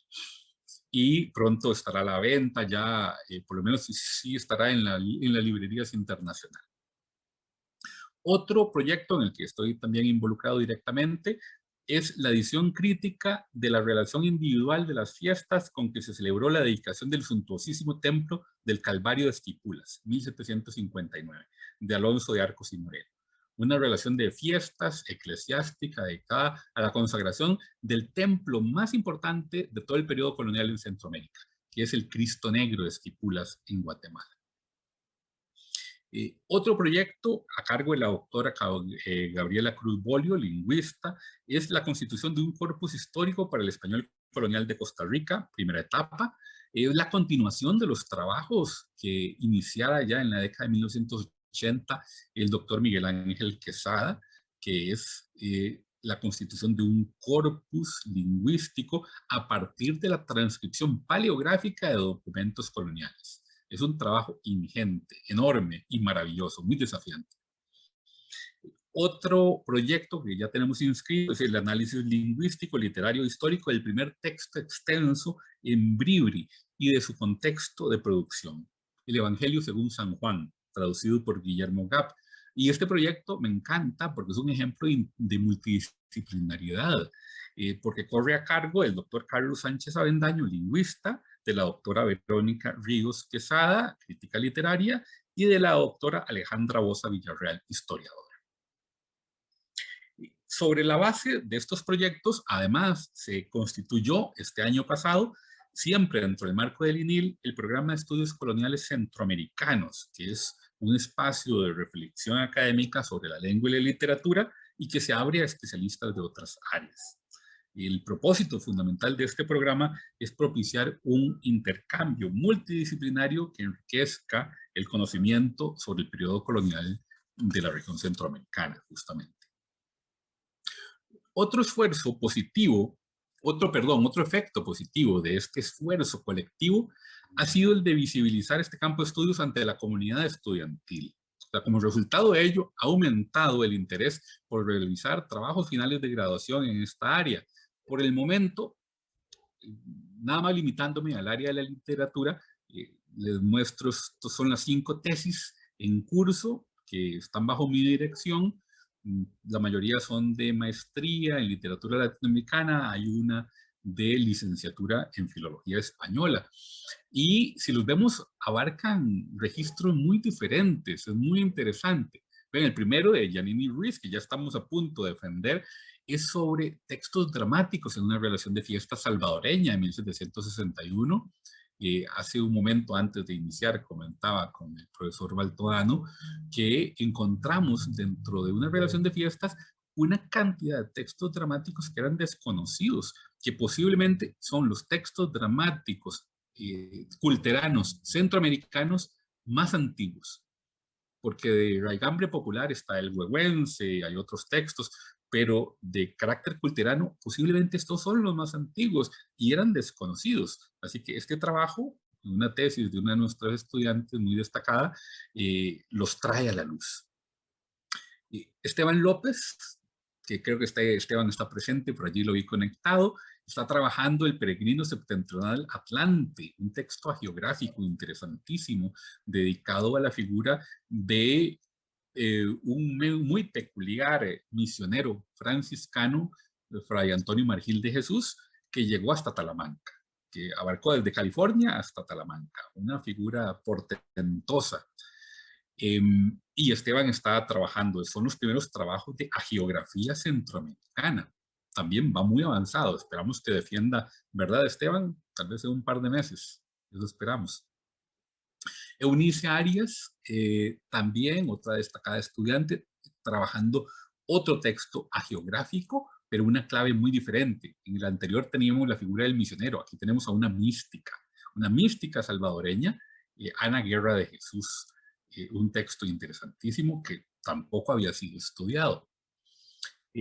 Y pronto estará a la venta ya, por lo menos sí estará en las librerías internacionales. Otro proyecto en el que estoy también involucrado directamente es la edición crítica de la relación individual de las fiestas con que se celebró la dedicación del suntuosísimo templo del Calvario de Esquipulas, 1759, de Alonso de Arcos y Moreno. una relación de fiestas eclesiástica dedicada a la consagración del templo más importante de todo el periodo colonial en Centroamérica, que es el Cristo Negro de Esquipulas en Guatemala. Otro proyecto a cargo de la doctora Gabriela Cruz Bolio, lingüista, es la constitución de un corpus histórico para el español colonial de Costa Rica, primera etapa. Es la continuación de los trabajos que iniciara ya en la década de 1980 el doctor Miguel Ángel Quesada, que es la constitución de un corpus lingüístico a partir de la transcripción paleográfica de documentos coloniales. Es un trabajo ingente, enorme y maravilloso, muy desafiante. Otro proyecto que ya tenemos inscrito es el análisis lingüístico, literario, histórico del primer texto extenso en Bribri y de su contexto de producción. El Evangelio según San Juan, traducido por Guillermo Gap. Y este proyecto me encanta porque es un ejemplo de multidisciplinariedad, porque corre a cargo del doctor Carlos Sánchez Avendaño, lingüista, de la doctora Verónica Ríos Quesada, crítica literaria, y de la doctora Alejandra Boza Villarreal, historiadora. Sobre la base de estos proyectos, además, se constituyó este año pasado, siempre dentro del marco del INIL, el Programa de Estudios Coloniales Centroamericanos, que es un espacio de reflexión académica sobre la lengua y la literatura y que se abre a especialistas de otras áreas. El propósito fundamental de este programa es propiciar un intercambio multidisciplinario que enriquezca el conocimiento sobre el periodo colonial de la región centroamericana, justamente. Otro esfuerzo positivo, otro efecto positivo de este esfuerzo colectivo ha sido el de visibilizar este campo de estudios ante la comunidad estudiantil. O sea, como resultado de ello, ha aumentado el interés por realizar trabajos finales de graduación en esta área. Por el momento, nada más limitándome al área de la literatura, les muestro, estos son las 5 tesis en curso que están bajo mi dirección. La mayoría son de maestría en literatura latinoamericana, hay una de licenciatura en filología española. Y si los vemos, abarcan registros muy diferentes, es muy interesante. Ven, el primero de Yanini Ruiz, que ya estamos a punto de defender, es sobre textos dramáticos en una relación de fiesta salvadoreña en 1761. Hace un momento antes de iniciar comentaba con el profesor Baltodano que encontramos dentro de una relación de fiestas una cantidad de textos dramáticos que eran desconocidos, que posiblemente son los textos dramáticos culteranos centroamericanos más antiguos, porque de raigambre popular está el huehuense, hay otros textos, pero de carácter culterano posiblemente estos son los más antiguos y eran desconocidos. Así que este trabajo, una tesis de una de nuestras estudiantes muy destacada, los trae a la luz. Esteban López, que creo que Esteban está presente, por allí lo vi conectado, está trabajando El peregrino septentrional Atlante, un texto hagiográfico interesantísimo dedicado a la figura de un muy peculiar misionero franciscano, Fray Antonio Margil de Jesús, que llegó hasta Talamanca, que abarcó desde California hasta Talamanca, una figura portentosa. Y Esteban está trabajando, son los primeros trabajos de hagiografía centroamericana. También va muy avanzado, esperamos que defienda, ¿verdad, Esteban? Tal vez en un par de meses, eso esperamos. Eunice Arias, también otra destacada estudiante, trabajando otro texto hagiográfico, pero una clave muy diferente. En el anterior teníamos la figura del misionero, aquí tenemos a una mística salvadoreña, Ana Guerra de Jesús, un texto interesantísimo que tampoco había sido estudiado.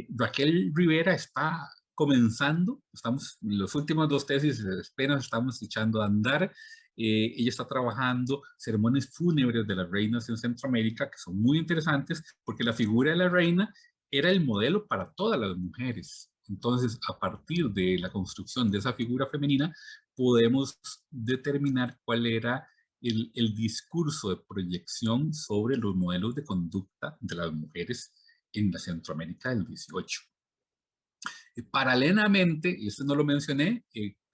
Raquel Rivera está comenzando, estamos en las últimas 2 tesis, apenas estamos echando a andar. Ella está trabajando sermones fúnebres de las reinas en Centroamérica, que son muy interesantes, porque la figura de la reina era el modelo para todas las mujeres. Entonces, a partir de la construcción de esa figura femenina, podemos determinar cuál era el discurso de proyección sobre los modelos de conducta de las mujeres en la Centroamérica del 18. Paralelamente, y esto no lo mencioné,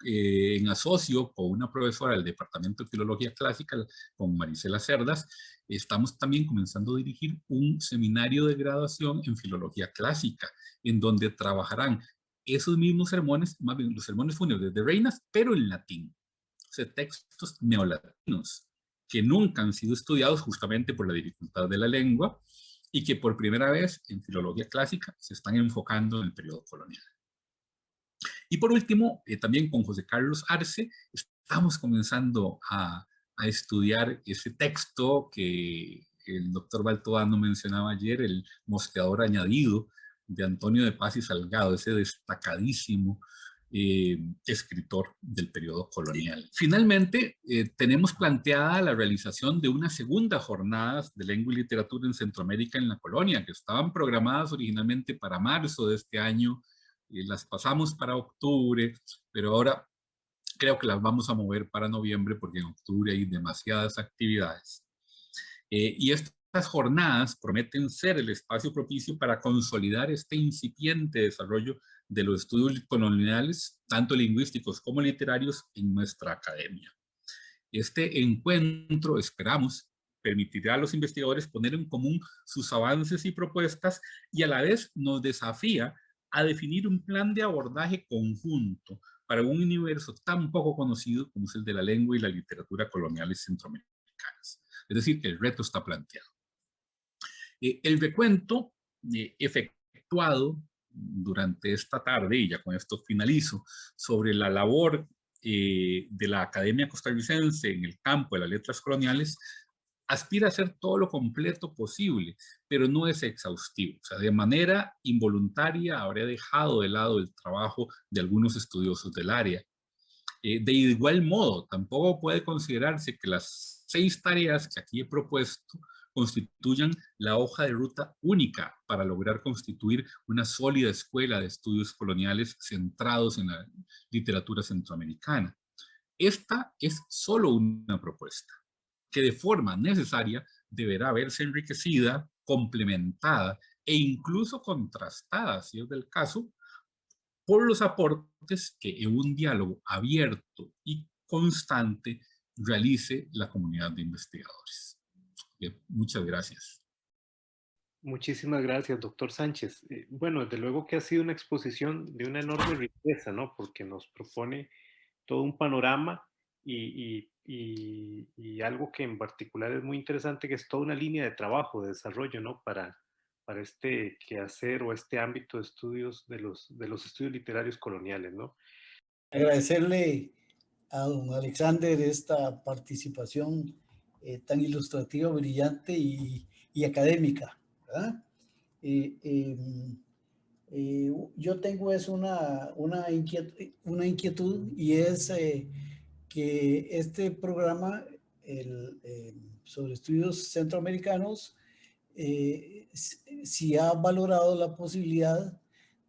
en asocio con una profesora del Departamento de Filología Clásica, con Marisela Cerdas, estamos también comenzando a dirigir un seminario de graduación en Filología Clásica, en donde trabajarán esos mismos sermones, más bien los sermones fúnebres de reinas, pero en latín. O sea, textos neolatinos que nunca han sido estudiados justamente por la dificultad de la lengua y que por primera vez en Filología Clásica se están enfocando en el periodo colonial. Y por último, también con José Carlos Arce, estamos comenzando a estudiar ese texto que el doctor Baltodano mencionaba ayer, el Mosqueador Añadido, de Antonio de Paz y Salgado, ese destacadísimo escritor del periodo colonial. Finalmente, tenemos planteada la realización de unas segundas jornadas de lengua y literatura en Centroamérica en la colonia, que estaban programadas originalmente para marzo de este año, las pasamos para octubre, pero ahora creo que las vamos a mover para noviembre porque en octubre hay demasiadas actividades. Y estas jornadas prometen ser el espacio propicio para consolidar este incipiente desarrollo de los estudios coloniales, tanto lingüísticos como literarios, en nuestra academia. Este encuentro, esperamos, permitirá a los investigadores poner en común sus avances y propuestas y a la vez nos desafía a definir un plan de abordaje conjunto para un universo tan poco conocido como es el de la lengua y la literatura coloniales centroamericanas. Es decir, que el reto está planteado. El recuento efectuado durante esta tarde, y ya con esto finalizo, sobre la labor de la Academia Costarricense en el campo de las letras coloniales, aspira a ser todo lo completo posible, pero no es exhaustivo. O sea, de manera involuntaria habré dejado de lado el trabajo de algunos estudiosos del área. De igual modo, tampoco puede considerarse que las 6 tareas que aquí he propuesto constituyan la hoja de ruta única para lograr constituir una sólida escuela de estudios coloniales centrados en la literatura centroamericana. Esta es solo una propuesta que de forma necesaria deberá verse enriquecida, complementada e incluso contrastada, si es del caso, por los aportes que en un diálogo abierto y constante realice la comunidad de investigadores. Bien, muchas gracias. Muchísimas gracias, doctor Sánchez. Bueno, desde luego que ha sido una exposición de una enorme riqueza, ¿no? Porque nos propone todo un panorama y algo que en particular es muy interesante, que es toda una línea de trabajo, de desarrollo, ¿no? Para este quehacer o este ámbito de estudios de los estudios literarios coloniales, ¿no? Agradecerle a don Alexander esta participación tan ilustrativa, brillante y académica, ¿verdad? Yo tengo una inquietud y es que este programa sobre estudios centroamericanos, si ha valorado la posibilidad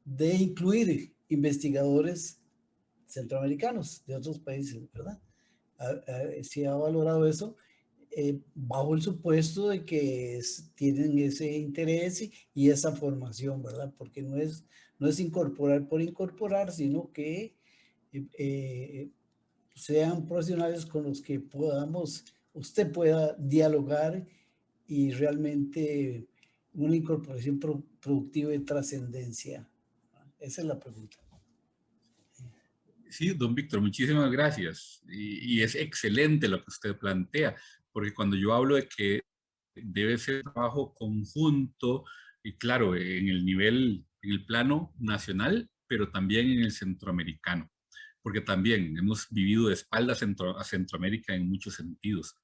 de incluir investigadores centroamericanos de otros países, ¿verdad? Si ha valorado eso, bajo el supuesto de que tienen ese interés y esa formación, ¿verdad? Porque no es incorporar por incorporar, sino que sean profesionales con los que usted pueda dialogar y realmente una incorporación productiva y trascendencia. Esa es la pregunta. Sí, don Víctor, muchísimas gracias. Y es excelente lo que usted plantea, porque cuando yo hablo de que debe ser trabajo conjunto, y claro, en el nivel, en el plano nacional, pero también en el centroamericano, porque también hemos vivido de espaldas a Centroamérica en muchos sentidos.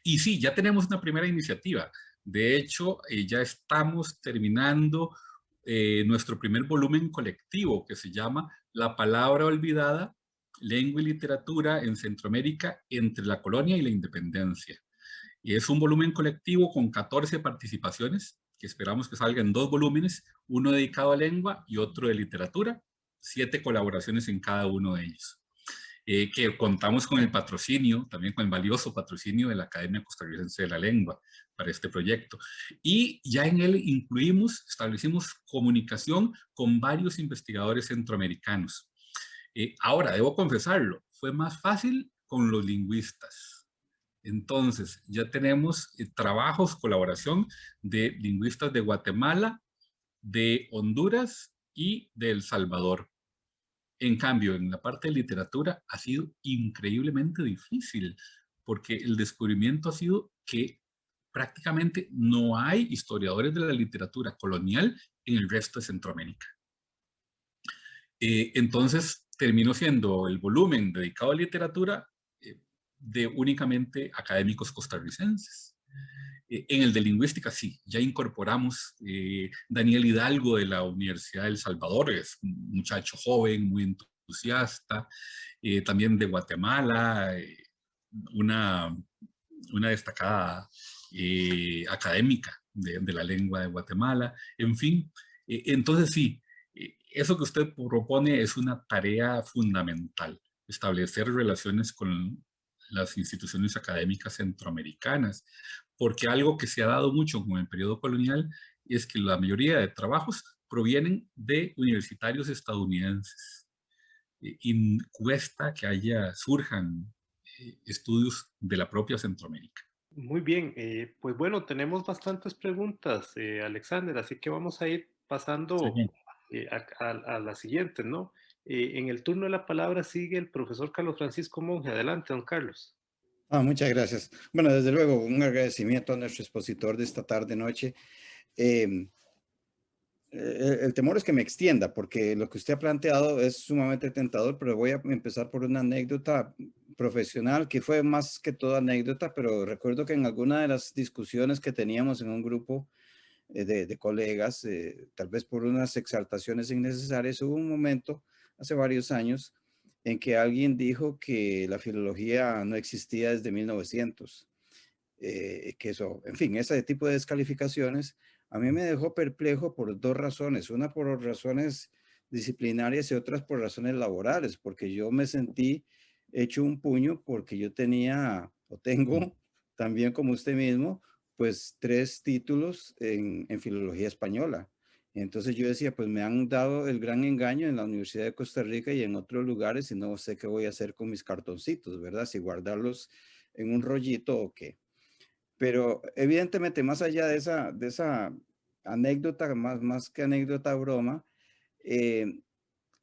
Y sí, ya tenemos una primera iniciativa. De hecho, ya estamos terminando nuestro primer volumen colectivo que se llama La palabra olvidada, lengua y literatura en Centroamérica entre la colonia y la independencia. Y es un volumen colectivo con 14 participaciones, que esperamos que salgan 2 volúmenes, uno dedicado a lengua y otro de literatura, 7 colaboraciones en cada uno de ellos. Que contamos con el patrocinio, también con el valioso patrocinio de la Academia Costarricense de la Lengua para este proyecto. Y ya en él establecimos comunicación con varios investigadores centroamericanos. Ahora, debo confesarlo, fue más fácil con los lingüistas. Entonces, ya tenemos trabajos, colaboración de lingüistas de Guatemala, de Honduras y de El Salvador. En cambio, en la parte de literatura ha sido increíblemente difícil, porque el descubrimiento ha sido que prácticamente no hay historiadores de la literatura colonial en el resto de Centroamérica. Entonces, terminó siendo el volumen dedicado a literatura de únicamente académicos costarricenses. En el de lingüística sí, ya incorporamos Daniel Hidalgo de la Universidad de El Salvador, es un muchacho joven, muy entusiasta, también de Guatemala, una, una destacada académica de la lengua de Guatemala, en fin. Entonces sí, eso que usted propone es una tarea fundamental, establecer relaciones con las instituciones académicas centroamericanas, porque algo que se ha dado mucho con el periodo colonial es que la mayoría de trabajos provienen de universitarios estadounidenses y cuesta que surjan estudios de la propia Centroamérica. Muy bien, pues bueno, tenemos bastantes preguntas, Alexander, así que vamos a ir Sí, pasando a las siguientes, ¿no? En el turno de la palabra sigue el profesor Carlos Francisco Monge. Adelante, don Carlos. Muchas gracias. Bueno, desde luego, un agradecimiento a nuestro expositor de esta tarde-noche. El temor es que me extienda, porque lo que usted ha planteado es sumamente tentador, pero voy a empezar por una anécdota profesional, que fue más que toda anécdota, pero recuerdo que en alguna de las discusiones que teníamos en un grupo de colegas, tal vez por unas exaltaciones innecesarias, hubo un momento, hace varios años, en que alguien dijo que la filología no existía desde 1900. Que eso, en fin, ese tipo de descalificaciones a mí me dejó perplejo por dos razones. Una por razones disciplinarias y otras por razones laborales, porque yo me sentí hecho un puño porque yo tenía o tengo también como usted mismo, pues 3 títulos en filología española. Entonces yo decía, pues me han dado el gran engaño en la Universidad de Costa Rica y en otros lugares y no sé qué voy a hacer con mis cartoncitos, ¿verdad? Si guardarlos en un rollito o qué. Pero evidentemente, más allá de esa anécdota, más que anécdota, broma, eh,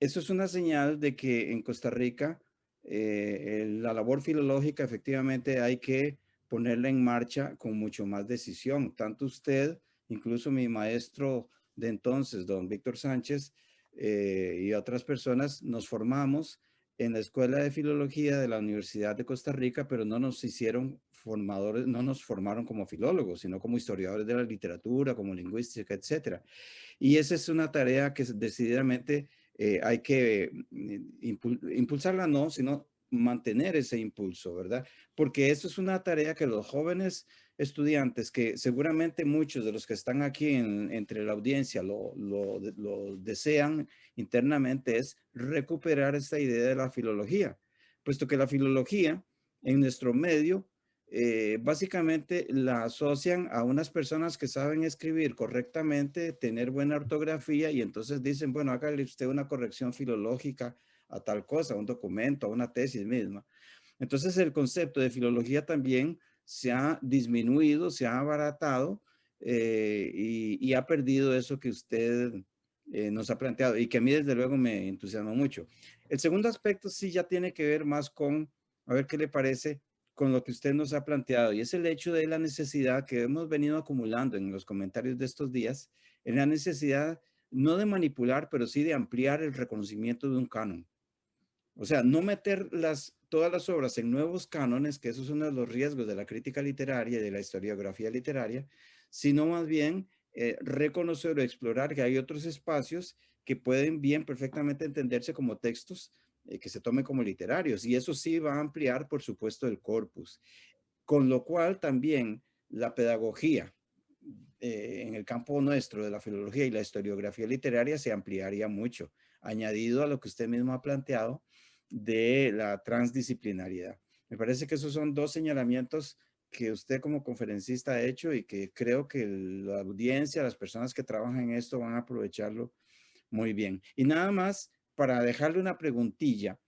eso es una señal de que en Costa Rica la labor filológica efectivamente hay que ponerla en marcha con mucho más decisión. Tanto usted, incluso mi maestro de entonces, don Víctor Sánchez, y otras personas, nos formamos en la Escuela de Filología de la Universidad de Costa Rica, pero no nos hicieron formadores, no nos formaron como filólogos, sino como historiadores de la literatura, como lingüística, etcétera. Y esa es una tarea que decididamente hay que impulsarla, no, sino mantener ese impulso, ¿verdad? Porque eso es una tarea que los jóvenes estudiantes, que seguramente muchos de los que están aquí entre la audiencia lo desean internamente, es recuperar esta idea de la filología, puesto que la filología en nuestro medio básicamente la asocian a unas personas que saben escribir correctamente, tener buena ortografía y entonces dicen, bueno, hágale usted una corrección filológica a tal cosa, a un documento, a una tesis misma. Entonces el concepto de filología también se ha disminuido, se ha abaratado y ha perdido eso que usted nos ha planteado y que a mí desde luego me entusiasma mucho. El segundo aspecto sí ya tiene que ver más con, a ver qué le parece, con lo que usted nos ha planteado y es el hecho de la necesidad que hemos venido acumulando en los comentarios de estos días, en la necesidad no de manipular, pero sí de ampliar el reconocimiento de un canon. O sea, no meter todas las obras en nuevos cánones, que eso es uno de los riesgos de la crítica literaria y de la historiografía literaria, sino más bien reconocer o explorar que hay otros espacios que pueden bien perfectamente entenderse como textos que se tomen como literarios. Y eso sí va a ampliar, por supuesto, el corpus. Con lo cual también la pedagogía en el campo nuestro de la filología y la historiografía literaria se ampliaría mucho, añadido a lo que usted mismo ha planteado de la transdisciplinariedad. Me parece que esos son dos señalamientos que usted como conferencista ha hecho y que creo que la audiencia, las personas que trabajan en esto van a aprovecharlo muy bien. Y nada más para dejarle una preguntilla.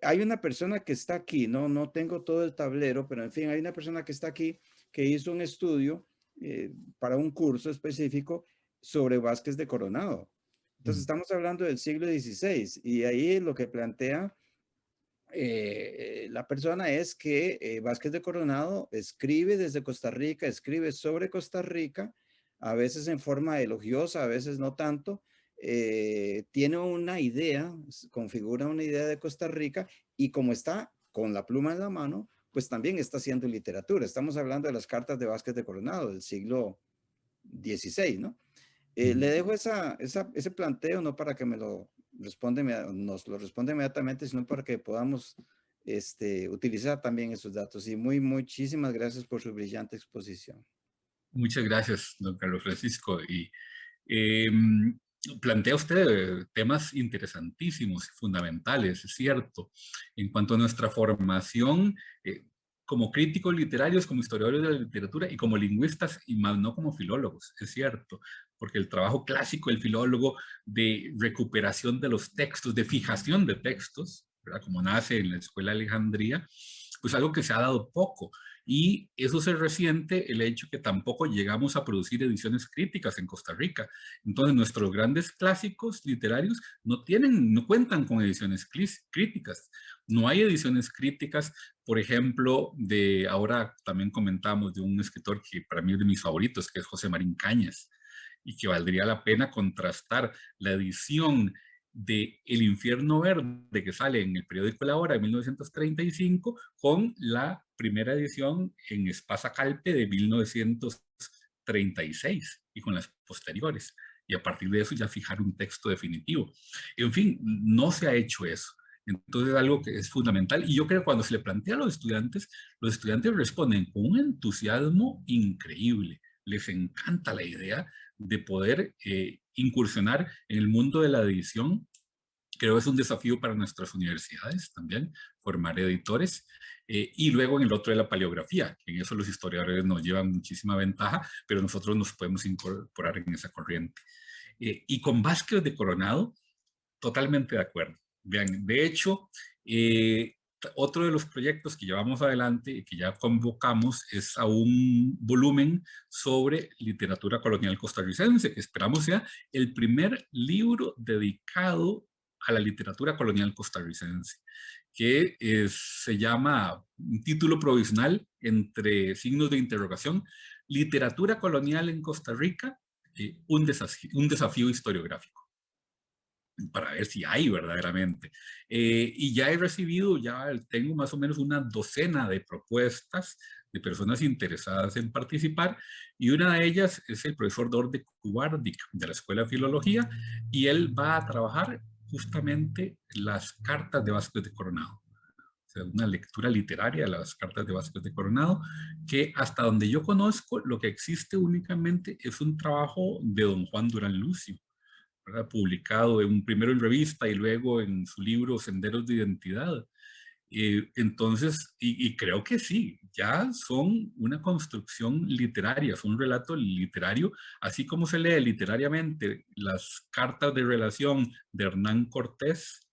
Hay una persona que está aquí, no tengo todo el tablero, pero en fin, hay una persona que está aquí que hizo un estudio para un curso específico sobre Vázquez de Coronado. Entonces estamos hablando del siglo XVI y ahí lo que plantea la persona es que Vázquez de Coronado escribe desde Costa Rica, escribe sobre Costa Rica, a veces en forma elogiosa, a veces no tanto. Tiene una idea, configura una idea de Costa Rica y como está con la pluma en la mano, pues también está haciendo literatura. Estamos hablando de las cartas de Vázquez de Coronado del siglo XVI, ¿no? Le dejo ese planteo, no para que nos lo responda inmediatamente, sino para que podamos utilizar también esos datos. Y muchísimas gracias por su brillante exposición. Muchas gracias, don Carlos Francisco. Y plantea usted temas interesantísimos y fundamentales, es cierto. En cuanto a nuestra formación como críticos literarios, como historiadores de la literatura y como lingüistas, y más no como filólogos, es cierto. Porque el trabajo clásico del filólogo de recuperación de los textos, de fijación de textos, ¿verdad? Como nace en la Escuela de Alejandría, pues algo que se ha dado poco. Y eso se resiente el hecho que tampoco llegamos a producir ediciones críticas en Costa Rica. Entonces nuestros grandes clásicos literarios no cuentan con ediciones críticas. No hay ediciones críticas, por ejemplo, ahora también comentamos de un escritor que para mí es de mis favoritos, que es José Marín Cañas, y que valdría la pena contrastar la edición de El Infierno Verde que sale en el periódico La Hora de 1935 con la primera edición en Espasa Calpe de 1936 y con las posteriores. Y a partir de eso ya fijar un texto definitivo. En fin, no se ha hecho eso. Entonces es algo que es fundamental y yo creo que cuando se le plantea a los estudiantes responden con un entusiasmo increíble. Les encanta la idea de poder incursionar en el mundo de la edición. Creo que es un desafío para nuestras universidades también, formar editores. Y luego en el otro de la paleografía, que en eso los historiadores nos llevan muchísima ventaja, pero nosotros nos podemos incorporar en esa corriente. Y con Vázquez de Coronado, totalmente de acuerdo. Vean, de hecho, otro de los proyectos que llevamos adelante y que ya convocamos es a un volumen sobre literatura colonial costarricense, que esperamos sea el primer libro dedicado a la literatura colonial costarricense, que se llama, un título provisional entre signos de interrogación, Literatura colonial en Costa Rica, un desafío historiográfico, para ver si hay verdaderamente. Y ya tengo más o menos una docena de propuestas de personas interesadas en participar, y una de ellas es el profesor Dorde Kubardik de la Escuela de Filología, y él va a trabajar justamente las cartas de Vázquez de Coronado. O sea, una lectura literaria de las cartas de Vázquez de Coronado, que hasta donde yo conozco, lo que existe únicamente es un trabajo de don Juan Durán Lucio, ¿verdad? Publicado primero en revista y luego en su libro Senderos de Identidad. Entonces, y creo que sí, ya son una construcción literaria, son un relato literario, así como se lee literariamente las cartas de relación de Hernán Cortés,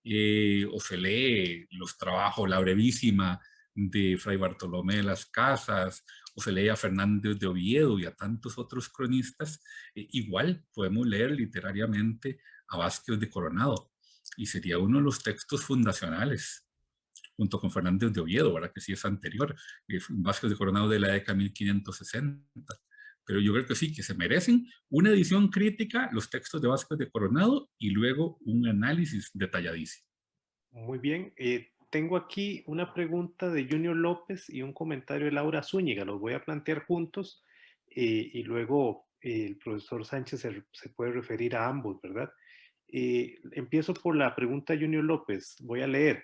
o se lee los trabajos, la brevísima de Fray Bartolomé de las Casas, o se lee a Fernández de Oviedo y a tantos otros cronistas, igual podemos leer literariamente a Vázquez de Coronado, y sería uno de los textos fundacionales, junto con Fernández de Oviedo, ¿verdad? Que sí es anterior, Vázquez de Coronado de la década de 1560. Pero yo creo que sí, que se merecen una edición crítica, los textos de Vázquez de Coronado, y luego un análisis detalladísimo. Muy bien. Tengo aquí una pregunta de Junior López y un comentario de Laura Zúñiga. Los voy a plantear juntos y luego el profesor Sánchez se puede referir a ambos, ¿verdad? Empiezo por la pregunta de Junior López. Voy a leer.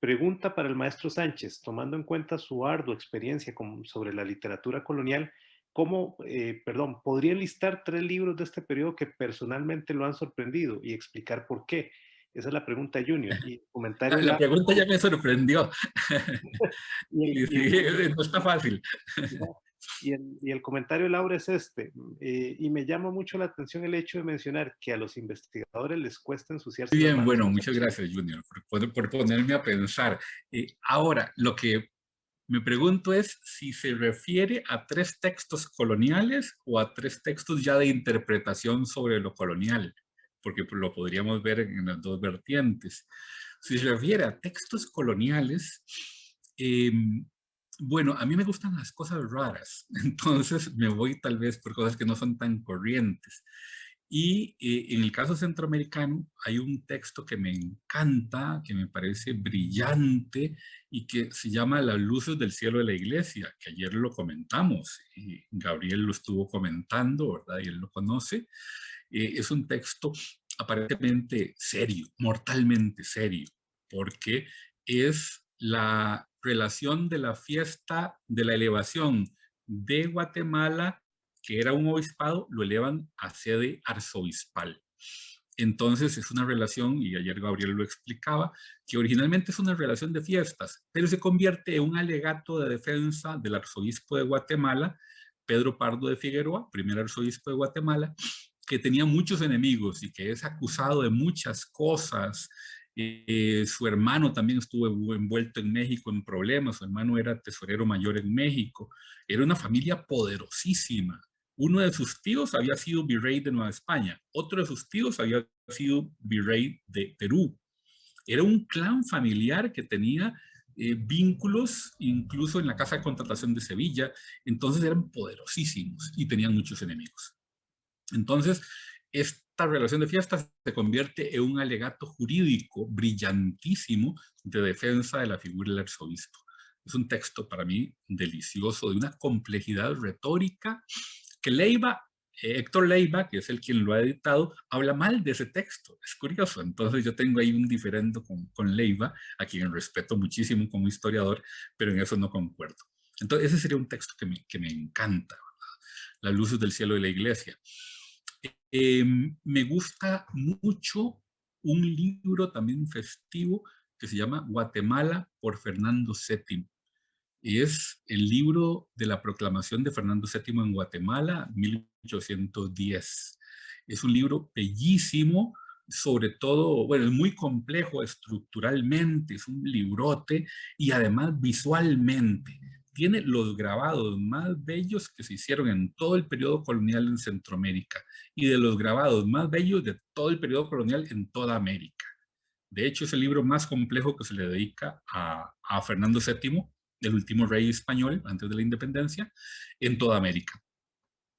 Pregunta para el maestro Sánchez, tomando en cuenta su ardua experiencia sobre la literatura colonial, podría listar 3 libros de este periodo que personalmente lo han sorprendido y explicar por qué? Esa es la pregunta de Junior. Y comentario La pregunta ya me sorprendió. y Sí, no está fácil. Y el comentario de Laura es este, y me llama mucho la atención el hecho de mencionar que a los investigadores les cuesta ensuciarse Muy las bien, manos bueno, con los muchas archivos. gracias, Junior, por ponerme a pensar. Ahora, lo que me pregunto es si se refiere a 3 textos coloniales o a 3 textos ya de interpretación sobre lo colonial, porque lo podríamos ver en las 2 vertientes. Si se refiere a textos coloniales, bueno, a mí me gustan las cosas raras, entonces me voy tal vez por cosas que no son tan corrientes. Y en el caso centroamericano hay un texto que me encanta, que me parece brillante y que se llama Las luces del cielo de la iglesia, que ayer lo comentamos y Gabriel lo estuvo comentando, ¿verdad? Y él lo conoce. Es un texto aparentemente serio, mortalmente serio, porque es la relación de la fiesta de la elevación de Guatemala, que era un obispado, lo elevan a sede arzobispal. Entonces es una relación, y ayer Gabriel lo explicaba, que originalmente es una relación de fiestas, pero se convierte en un alegato de defensa del arzobispo de Guatemala, Pedro Pardo de Figueroa, primer arzobispo de Guatemala, que tenía muchos enemigos y que es acusado de muchas cosas. Su hermano también estuvo envuelto en México en problemas, su hermano era tesorero mayor en México, era una familia poderosísima. Uno de sus tíos había sido virrey de Nueva España, otro de sus tíos había sido virrey de Perú. Era un clan familiar que tenía vínculos incluso en la Casa de Contratación de Sevilla, entonces eran poderosísimos y tenían muchos enemigos. Entonces, esta relación de fiestas se convierte en un alegato jurídico brillantísimo de defensa de la figura del arzobispo. Es un texto para mí delicioso, de una complejidad retórica que Leiva, Héctor Leiva, que es el quien lo ha editado, habla mal de ese texto. Es curioso. Entonces yo tengo ahí un diferendo con Leiva, a quien respeto muchísimo como historiador, pero en eso no concuerdo. Entonces ese sería un texto que me encanta, ¿verdad? Las luces del cielo de la iglesia. Me gusta mucho un libro también festivo que se llama Guatemala por Fernando VII. Y es el libro de la proclamación de Fernando VII en Guatemala, 1810. Es un libro bellísimo, sobre todo, bueno, es muy complejo estructuralmente, es un librote y además visualmente. Tiene los grabados más bellos que se hicieron en todo el periodo colonial en Centroamérica y de los grabados más bellos de todo el periodo colonial en toda América. De hecho, es el libro más complejo que se le dedica a Fernando VII, el último rey español antes de la independencia, en toda América.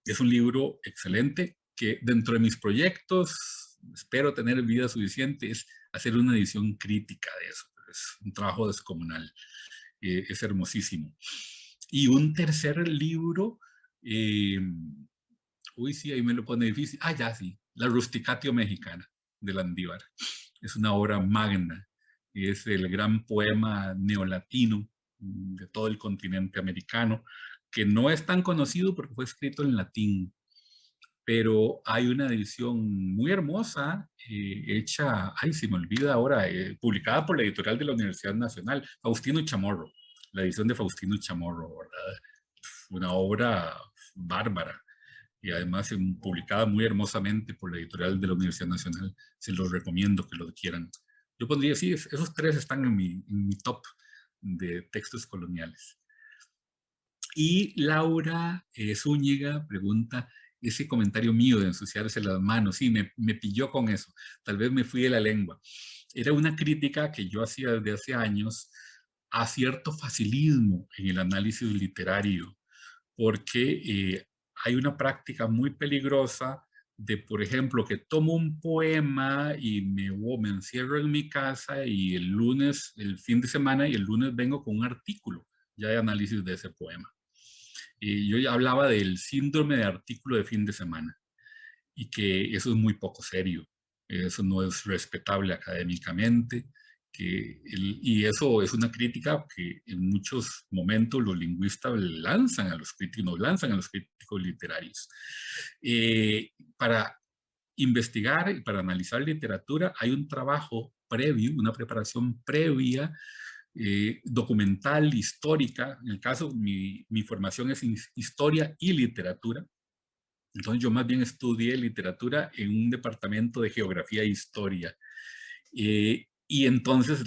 Es un libro excelente que dentro de mis proyectos, espero tener vida suficiente, es hacer una edición crítica de eso. Es un trabajo descomunal. Es hermosísimo. Y un tercer libro, uy, sí, ahí me lo pone difícil. Ah, ya sí, La Rusticatio Mexicana de Landívar. Es una obra magna. Es el gran poema neolatino de todo el continente americano, que no es tan conocido porque fue escrito en latín, pero hay una edición muy hermosa, hecha, ay, se me olvida ahora, publicada por la editorial de la Universidad Nacional, Faustino Chamorro, la edición de Faustino Chamorro, ¿verdad? Una obra bárbara y además publicada muy hermosamente por la editorial de la Universidad Nacional. Se los recomiendo que lo quieran. Yo pondría, sí, esos 3 están en mi top de textos coloniales. Y Laura Zúñiga pregunta, ese comentario mío de ensuciarse las manos, sí, me pilló con eso, tal vez me fui de la lengua. Era una crítica que yo hacía desde hace años a cierto facilismo en el análisis literario, porque hay una práctica muy peligrosa de, por ejemplo, que tomo un poema y me encierro en mi casa y el lunes, el fin de semana, y el lunes vengo con un artículo ya de análisis de ese poema. Yo ya hablaba del síndrome de artículo de fin de semana y que eso es muy poco serio, eso no es respetable académicamente, y eso es una crítica que en muchos momentos los lingüistas lanzan a los críticos, nos lanzan a los críticos literarios. Para investigar y para analizar literatura hay un trabajo previo, una preparación previa documental, histórica. En el caso, mi formación es historia y literatura. Entonces yo más bien estudié literatura en un departamento de geografía e historia. Y entonces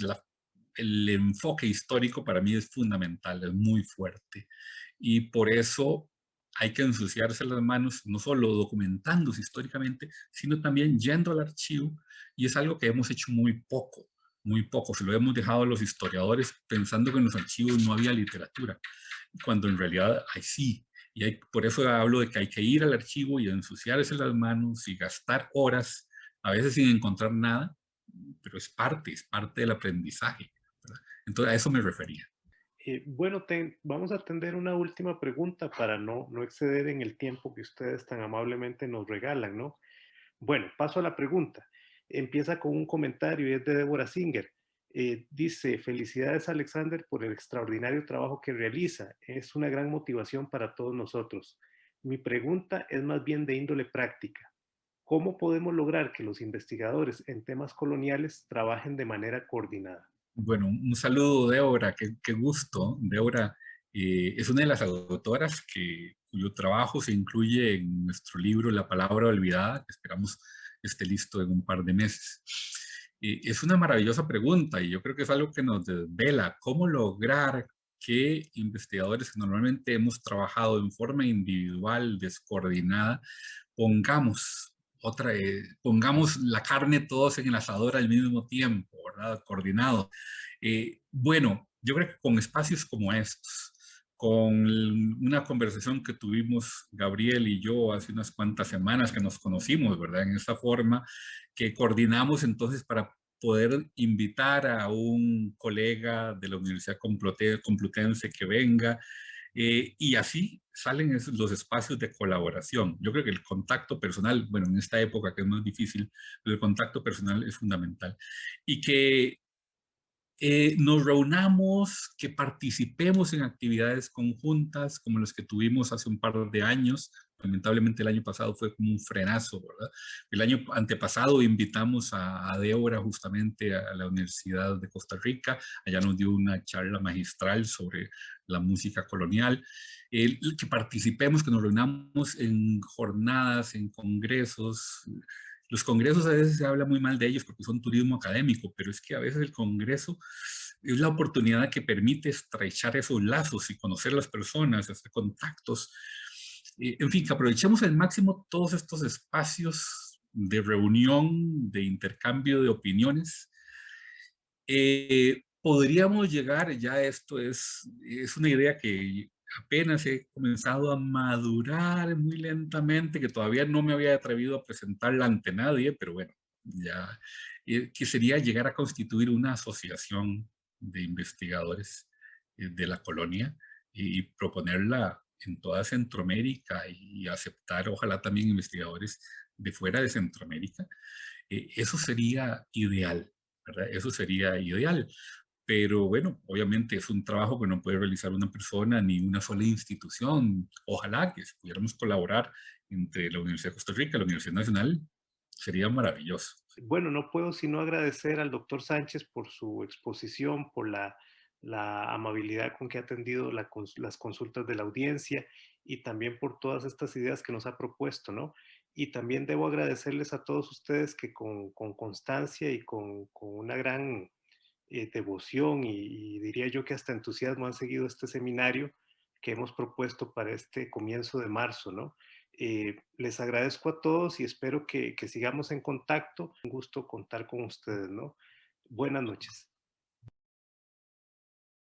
el enfoque histórico para mí es fundamental, es muy fuerte. Y por eso hay que ensuciarse las manos, no solo documentándose históricamente, sino también yendo al archivo. Y es algo que hemos hecho muy poco, muy poco. Se lo hemos dejado a los historiadores pensando que en los archivos no había literatura, cuando en realidad hay sí. Y por eso hablo de que hay que ir al archivo y ensuciarse las manos y gastar horas, a veces sin encontrar nada, pero es parte del aprendizaje, ¿verdad? Entonces a eso me refería. Bueno, vamos a atender una última pregunta para no exceder en el tiempo que ustedes tan amablemente nos regalan, ¿no? Bueno, paso a la pregunta. Empieza con un comentario y es de Débora Singer. Dice, felicidades Alexander por el extraordinario trabajo que realiza. Es una gran motivación para todos nosotros. Mi pregunta es más bien de índole práctica. ¿Cómo podemos lograr que los investigadores en temas coloniales trabajen de manera coordinada? Bueno, un saludo, Débora, qué gusto. Débora es una de las autoras cuyo trabajo se incluye en nuestro libro La Palabra Olvidada, que esperamos esté listo en un par de meses. Es una maravillosa pregunta y yo creo que es algo que nos desvela cómo lograr que investigadores que normalmente hemos trabajado en forma individual, descoordinada, pongamos la carne todos en el asador al mismo tiempo, ¿verdad? Coordinado. Bueno, yo creo que con espacios como estos, con una conversación que tuvimos Gabriel y yo hace unas cuantas semanas que nos conocimos, ¿verdad? En esta forma que coordinamos entonces para poder invitar a un colega de la Universidad Complutense que venga, y así salen los espacios de colaboración. Yo creo que el contacto personal, bueno, en esta época que es más difícil, pero el contacto personal es fundamental. Y que nos reunamos, que participemos en actividades conjuntas como las que tuvimos hace un par de años. Lamentablemente el año pasado fue como un frenazo, ¿verdad? El año antepasado invitamos a Débora justamente a la Universidad de Costa Rica. Allá nos dio una charla magistral sobre la música colonial. Que participemos, que nos reunamos en jornadas, en congresos. Los congresos a veces se habla muy mal de ellos porque son turismo académico, pero es que a veces el congreso es la oportunidad que permite estrechar esos lazos y conocer las personas, hacer contactos. En fin, que aprovechemos al máximo todos estos espacios de reunión, de intercambio de opiniones. Podríamos llegar, ya esto es una idea que apenas he comenzado a madurar muy lentamente, que todavía no me había atrevido a presentarla ante nadie, pero bueno, ya, que sería llegar a constituir una asociación de investigadores de la colonia y proponerla en toda Centroamérica y aceptar, ojalá también investigadores de fuera de Centroamérica. Eso sería ideal, ¿verdad? Eso sería ideal. Pero bueno, obviamente es un trabajo que no puede realizar una persona ni una sola institución. Ojalá que pudiéramos colaborar entre la Universidad de Costa Rica y la Universidad Nacional, sería maravilloso. Bueno, no puedo sino agradecer al doctor Sánchez por su exposición, por la amabilidad con que ha atendido las consultas de la audiencia y también por todas estas ideas que nos ha propuesto, ¿no? Y también debo agradecerles a todos ustedes que con constancia y con una gran devoción y diría yo que hasta entusiasmo han seguido este seminario que hemos propuesto para este comienzo de marzo, ¿no? Les agradezco a todos y espero que sigamos en contacto. Un gusto contar con ustedes, ¿no? Buenas noches.